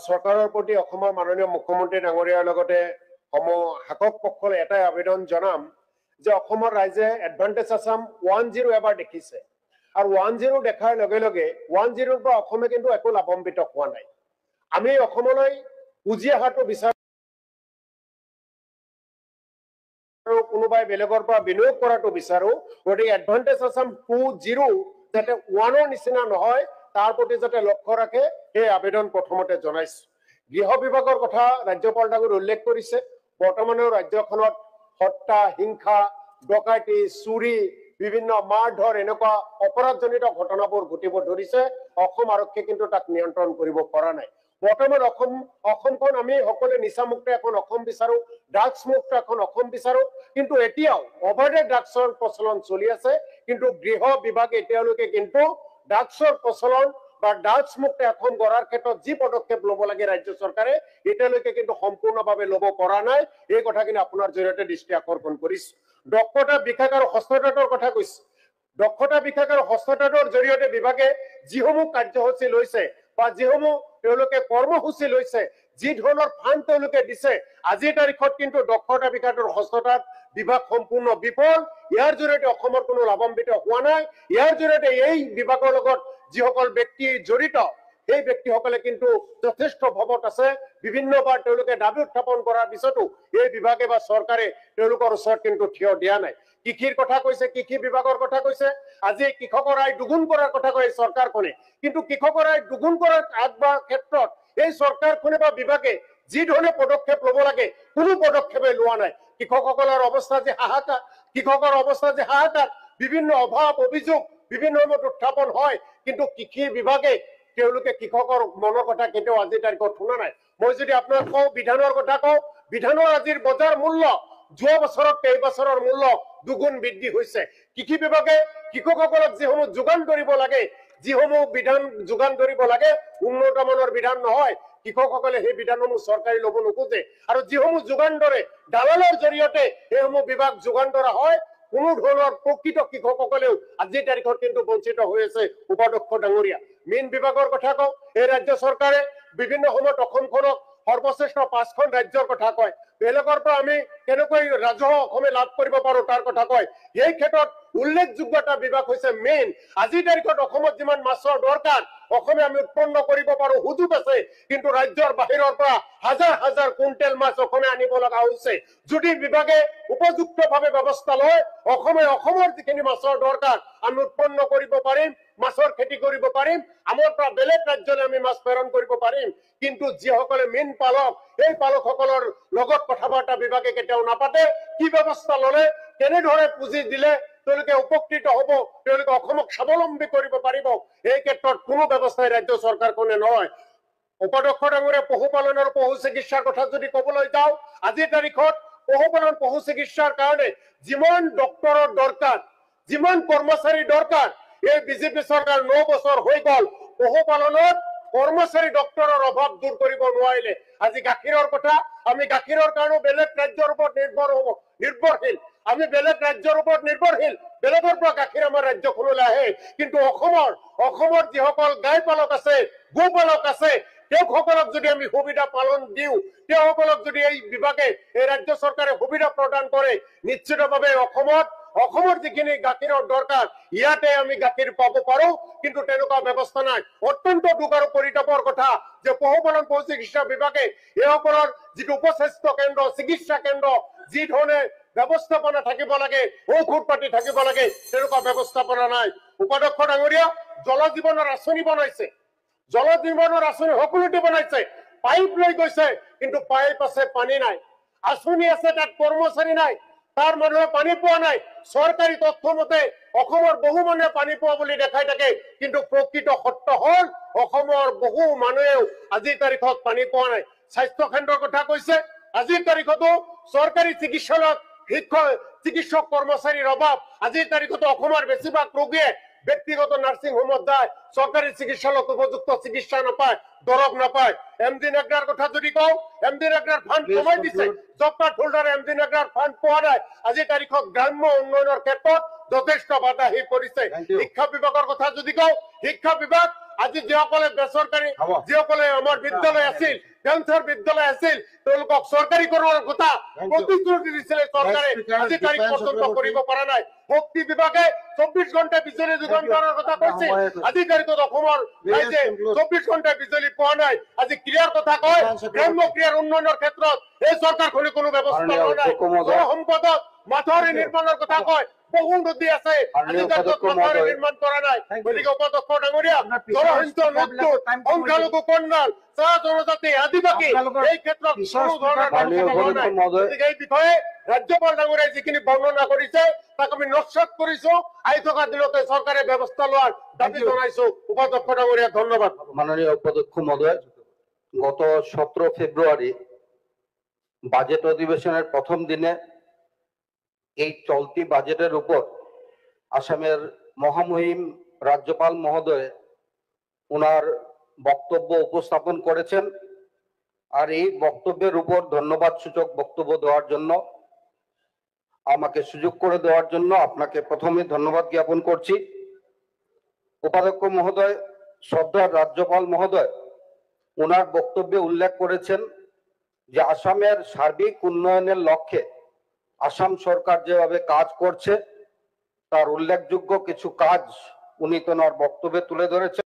চৰকাৰৰ প্ৰতি অসমৰ মাননীয় মুখ্যমন্ত্ৰী ডাঙৰীয়াৰ লগতে শাসক পক্ষলৈ এটাই আবেদন জনাম যে অসমৰ ৰাইজে এডভান্টেজ আসাম 10 এবাৰ দেখিছে আৰু 10 দেখাৰ লগে লগে 10ৰ পৰা অসমে কিন্তু একো লাভান্বিত হোৱা নাই আমি অসমলৈ পুঁজি অহাটো বিচাৰো কোনোবাই বেলেগৰ পৰা বিনিয়োগ কৰাটো বিচাৰো গতিকে এডভান্টেজ আসাম 20 যাতে 1ৰ নিচিনা নহয় তাৰ প্ৰতি যাতে লক্ষ্য ৰাখে এই আবেদন প্ৰথমতে জনাইছো গৃহ বিভাগৰ কথা ৰাজ্যপাল ডাঙৰীয়াই উল্লেখ কৰিছে বৰ্তমানৰ ৰাজ্যখনত হত্যা হিংসা ডকাইতি চুৰি বিভিন্ন মাৰধৰ এনেকুৱা অপৰাধজনিত ঘটনাবোৰ ঘটিব ধৰিছে অসম আৰক্ষীয়ে কিন্তু তাক নিয়ন্ত্ৰণ কৰিব পৰা নাই বৰ্তমান অসমখন আমি সকলোৱে নিচামুক্ত এখন অসম বিচাৰো ড্ৰাগছ মুক্ত এখন অসম বিচাৰো কিন্তু এতিয়াও অবৈধ ড্ৰাগছৰ প্ৰচলন চলি আছে কিন্তু গৃহ বিভাগে এতিয়ালৈকে কিন্তু ড্ৰাগছৰ প্ৰচলন বা ড্ৰাগছ মুক্ত এখন গঢ়াৰ ক্ষেত্ৰত যি পদক্ষেপ ল'ব লাগে ৰাজ্য চৰকাৰে এতিয়ালৈকে কিন্তু সম্পূৰ্ণভাৱে ল'ব পৰা নাই এই কথাখিনি আপোনাৰ জৰিয়তে দৃষ্টি আকৰ্ষণ কৰিছো দক্ষতা বিকাশ আৰু হস্ততাঁতৰ কথা কৈছো দক্ষতা বিকাশ আৰু হস্ততাঁতৰ জৰিয়তে বিভাগে যিসমূহ কাৰ্যসূচী লৈছে বা যিসমূহ তেওঁলোকে কৰ্মসূচী লৈছে যি ধৰণৰ ফাণ্ড তেওঁলোকে দিছে আজিৰ তাৰিখত কিন্তু দক্ষতা বিকাশৰ হস্ততাঁত বিভাগ সম্পূৰ্ণ বিফল। ইয়াৰ জৰিয়তে অসমৰ কোনো লাভান্বিত হোৱা নাই। ইয়াৰ জৰিয়তে এই বিভাগৰ লগত যিসকল ব্যক্তি জড়িত এই ব্যক্তিসকলে কিন্তু যথেষ্ট ভৱত আছে। বিভিন্নবাৰ তেওঁলোকে দাবী উত্থাপন কৰাৰ পিছতো এই বিভাগে বা চৰকাৰে তেওঁলোকৰ ওচৰত কিন্তু থিয় দিয়া নাই। কৃষিৰ কথা কৈছে, কৃষি বিভাগৰ কথা কৈছে, আজি কৃষকৰ আয় দুগুণ কৰাৰ কথা কয় চৰকাৰখনে, কিন্তু কৃষকৰ আয় দুগুণ কৰাৰ আগবঢ়াৰ ক্ষেত্ৰত এই চৰকাৰখনে বা বিভাগে যি ধৰণে পদক্ষেপ ল'ব লাগে কোনো পদক্ষেপে লোৱা নাই। কৃষকসকলৰ অৱস্থা যে হাহাকাৰ, কৃষকৰ অৱস্থা যে হাহাকাৰ, বিভিন্ন অভাৱ অভিযোগ বিভিন্ন সময়ত উত্থাপন হয়, কিন্তু কৃষি বিভাগে তেওঁলোকে কৃষকৰ মনৰ কথা কেতিয়াও আজিৰ তাৰিখত শুনা নাই। মই যদি আপোনাক কওঁ বিধানৰ কথা কওঁ, বিধানৰ আজিৰ বজাৰ মূল্য যোৱা বছৰত কেইবছৰৰ মূল্য দুগুণ বৃদ্ধি হৈছে। কৃষি বিভাগে কৃষকসকলক যিসমূহ যোগান ধৰিব লাগে, যিসমূহ বিধান যোগান ধৰিব লাগে উন্নত মানৰ বিধান নহয়, কৃষকসকলে সেই বিধানসমূহ চৰকাৰী ল'ব নোখোজে। আৰু যিসমূহ যোগান ধৰে দালালৰ জৰিয়তে সেইসমূহ বিভাগ যোগান ধৰা হয়, কোনো ধৰণৰ প্ৰকৃত কৃষকসকলেও আজিৰ তাৰিখত কিন্তু বঞ্চিত হৈ আছে। উপাধ্যক্ষ ডাঙৰীয়া, মীন বিভাগৰ কথা কওঁ, এই ৰাজ্য চৰকাৰে বিভিন্ন সময়ত অসমখনক সৰ্বশ্ৰেষ্ঠ 5খন ৰাজ্যৰ কথা কয়, বেলেগৰ পৰা আমি কেনেকৈ ৰাজহ অসমে লাভ কৰিব পাৰো তাৰ কথা কয়। এই ক্ষেত্ৰত উল্লেখযোগ্য এটা বিভাগ হৈছে মীন। আজিৰ তাৰিখত অসমত যিমান মাছৰ দৰকাৰ অসমে আমি উৎপন্ন কৰিব পাৰো সুযোগ আছে, কিন্তু ৰাজ্যৰ বাহিৰৰ পৰা হাজাৰ হাজাৰ কুইণ্টেল মাছ অসমে আনিব লগা হৈছে। যদি বিভাগে উপযুক্তভাৱে ব্যৱস্থা লয় অসমে অসমৰ যিখিনি মাছৰ দৰকাৰ আমি উৎপন্ন কৰিব পাৰিম, মাছৰ খেতি কৰিব পাৰিম, আমাৰ পৰা বেলেগ ৰাজ্যলৈ আমি মাছ প্ৰেৰণ কৰিব পাৰিম। কিন্তু যিসকলে মীন পালক এই পালকসকলৰ লগত কথা বাৰ্তা বিভাগে কেতিয়াও নাপাতে। কি ব্যৱস্থা ললে, কেনেদৰে পুঁজি দিলে তেওঁলোকে উপকৃত হব, তেওঁলোকে অসমক স্বাৱলম্বী কৰিব পাৰিব, এই ক্ষেত্ৰত কোনো ব্যৱস্থাই ৰাজ্য চৰকাৰখনে নলয়। উপাধ্যক্ষ ডাঙৰীয়া, পশুপালন আৰু পশু চিকিৎসাৰ কথা যদি কবলৈ যাওঁ আজিৰ তাৰিখত পশুপালন পশু চিকিৎসাৰ কাৰণে যিমান ডক্তৰৰ দৰকাৰ, যিমান কৰ্মচাৰী দৰকাৰ, এই বিজেপি চৰকাৰ 9 বছৰ হৈ গল পশুপালনত কৰ্মচাৰী ডক্তৰৰ অভাৱ দূৰ কৰিব নোৱাৰিলে। আজি গাখীৰৰ কথা, আমি গাখীৰৰ কাৰণে বেলেগ ৰাজ্যৰ ওপৰত নিৰ্ভৰশীল, আমি বেলেগ ৰাজ্যৰ ওপৰত নিৰ্ভৰশীল, বেলেগৰ পৰা গাখীৰ আমাৰ ৰাজ্যখনলৈ আহে, কিন্তু অসমৰ যিসকল গাই পালক আছে, গো পালক আছে, তেওঁসকলক যদি আমি সুবিধা পালন দিওঁ, তেওঁসকলক যদি এই বিভাগে এই ৰাজ্য চৰকাৰে সুবিধা প্ৰদান কৰে, নিশ্চিতভাৱে অসমৰ যিখিনি গাখীৰৰ দৰকাৰ ইয়াতে আমি গাখীৰ পাব পাৰো, কিন্তু তেনেকুৱা ব্যৱস্থা নাই। অত্যন্ত দুখ আৰু পৰিতাপৰ কথা যে পশুপালন পশু চিকিৎসা বিভাগে এইসকলৰ যিটো উপস্বাস্থ্য কেন্দ্ৰ, চিকিৎসা কেন্দ্ৰ, যি ধৰণে ব্যৱস্থাপনা থাকিব লাগে, ঔষধ পাতি থাকিব লাগে, তেনেকুৱা ব্যৱস্থাপনা নাই। উপাধ্যক্ষ ডাঙৰীয়া, জল জীৱনৰ আঁচনি বনাইছে, জল জীৱনৰ আঁচনি সকলোতে বনাইছে, পাইপ লৈ গৈছে, কিন্তু পাইপ আছে পানী নাই, আঁচনি আছে তাত কৰ্মচাৰী নাই, তাৰ মানুহে পানী পোৱা নাই। চৰকাৰী তথ্য মতে অসমৰ বহু মানুহে পানী পোৱা বুলি দেখাই থাকে, কিন্তু প্ৰকৃত সত্য হল অসমৰ বহু মানুহেও আজিৰ তাৰিখত পানী পোৱা নাই। স্বাস্থ্য কেন্দ্ৰৰ কথা কৈছে, আজিৰ তাৰিখতো চৰকাৰী চিকিৎসালয়ত চিকিৎসক কৰ্মচাৰীৰ অভাৱ। আজিৰ তাৰিখতো অসমৰ বেছিভাগ ৰোগীয়ে ব্যক্তিগত নাৰ্ছিং হোমত যায়, চৰকাৰী চিকিৎসালয়ত উপযুক্ত চিকিৎসা নাপায়, দৰৱ নাপায়। এমডি নেগৰাৰ কথা যদি কওঁ, এমডি নেগৰাৰ ফাণ্ড কমাই দিছে, জব কাৰ্ড হোল্ডাৰ এমডি নেগৰাৰ ফাণ্ড পোৱা নাই। আজিৰ তাৰিখত গ্ৰাম্য উন্নয়নৰ ক্ষেত্ৰত যথেষ্ট বাধা আহি পৰিছে। শিক্ষা বিভাগৰ কথা যদি কওঁ, শিক্ষা বিভাগ আজি যিসকলে বেচৰকাৰী, যিসকলে আমাৰ বিদ্যালয় আছিল, কেঞ্চাৰ বিদ্যালয় আছিল, তেওঁলোকক চৰকাৰীকৰণৰ কথা প্ৰতিশ্ৰুতি দিছিলে চৰকাৰে, আজি তাৰিখ পৰ্যন্ত কৰিব পৰা নাই। শক্তি বিভাগে 24 ঘণ্টা বিজুলী যোগান ধৰাৰ কথা কৈছিল, আজি তাৰিখত অসমৰ ৰাইজে 24 ঘণ্টা বিজুলী পোৱা নাই। আজি ক্ৰীড়াৰ কথা কয়, গ্ৰাম্য ক্ৰীড়াৰ উন্নয়নৰ ক্ষেত্ৰত এই চৰকাৰখনে কোনো ব্যৱস্থা লোৱা নাই। জল সম্পদত মাথাউৰি নিৰ্মাণৰ কথা কয়, বহু নদী আছে, আজি তাৰিখত মাথাউৰি নিৰ্মাণ কৰা নাই। গতিকে উপাধ্যক্ষ ডাঙৰীয়া, জলসিঞ্চন, উদ্যোগ, সংখ্যালঘু কন্যাল, চাহ জনজাতি, আদিবাসী, এই ক্ষেত্ৰত কোনো ধৰণৰ গতিকে এই বিষয়ে ৰাজ্যপাল ডাঙৰীয়াই যিখিনি বৰ্ণনা কৰিছে তাক আমি নস্যাৎ কৰিছো। আহি থকা দিনতে চৰকাৰে ব্যৱস্থা লোৱাৰ দাবী জনাইছো। উপাধ্যক্ষ ডাঙৰীয়া, ধন্যবাদ। মাননীয় উপাধ্যক্ষ মহোদয়, গত 17 ফেব্রুয়ারি বাজেট অধিবেশনের প্রথম দিনে এই চলতি বাজেটের উপর আসামের মহামহিম রাজ্যপাল মহোদয় ওনার বক্তব্য উপস্থাপন করেছেন। আর এই বক্তব্যের উপর ধন্যবাদ সূচক বক্তব্য দেওয়ার জন্য, আমাকে সুযোগ করে দেওয়ার জন্য আপনাকে প্রথমে ধন্যবাদ জ্ঞাপন করছি। উপাধ্যক্ষ মহোদয়, শ্রদ্ধার রাজ্যপাল মহোদয়, ওনার বক্তব্যে উল্লেখ করেছেন যে আসামের সার্বিক উন্নয়নের লক্ষ্যে আসাম সরকার যেভাবে কাজ করছে তার উল্লেখযোগ্য কিছু কাজ উনি ওনার বক্তব্যে তুলে ধরেছেন।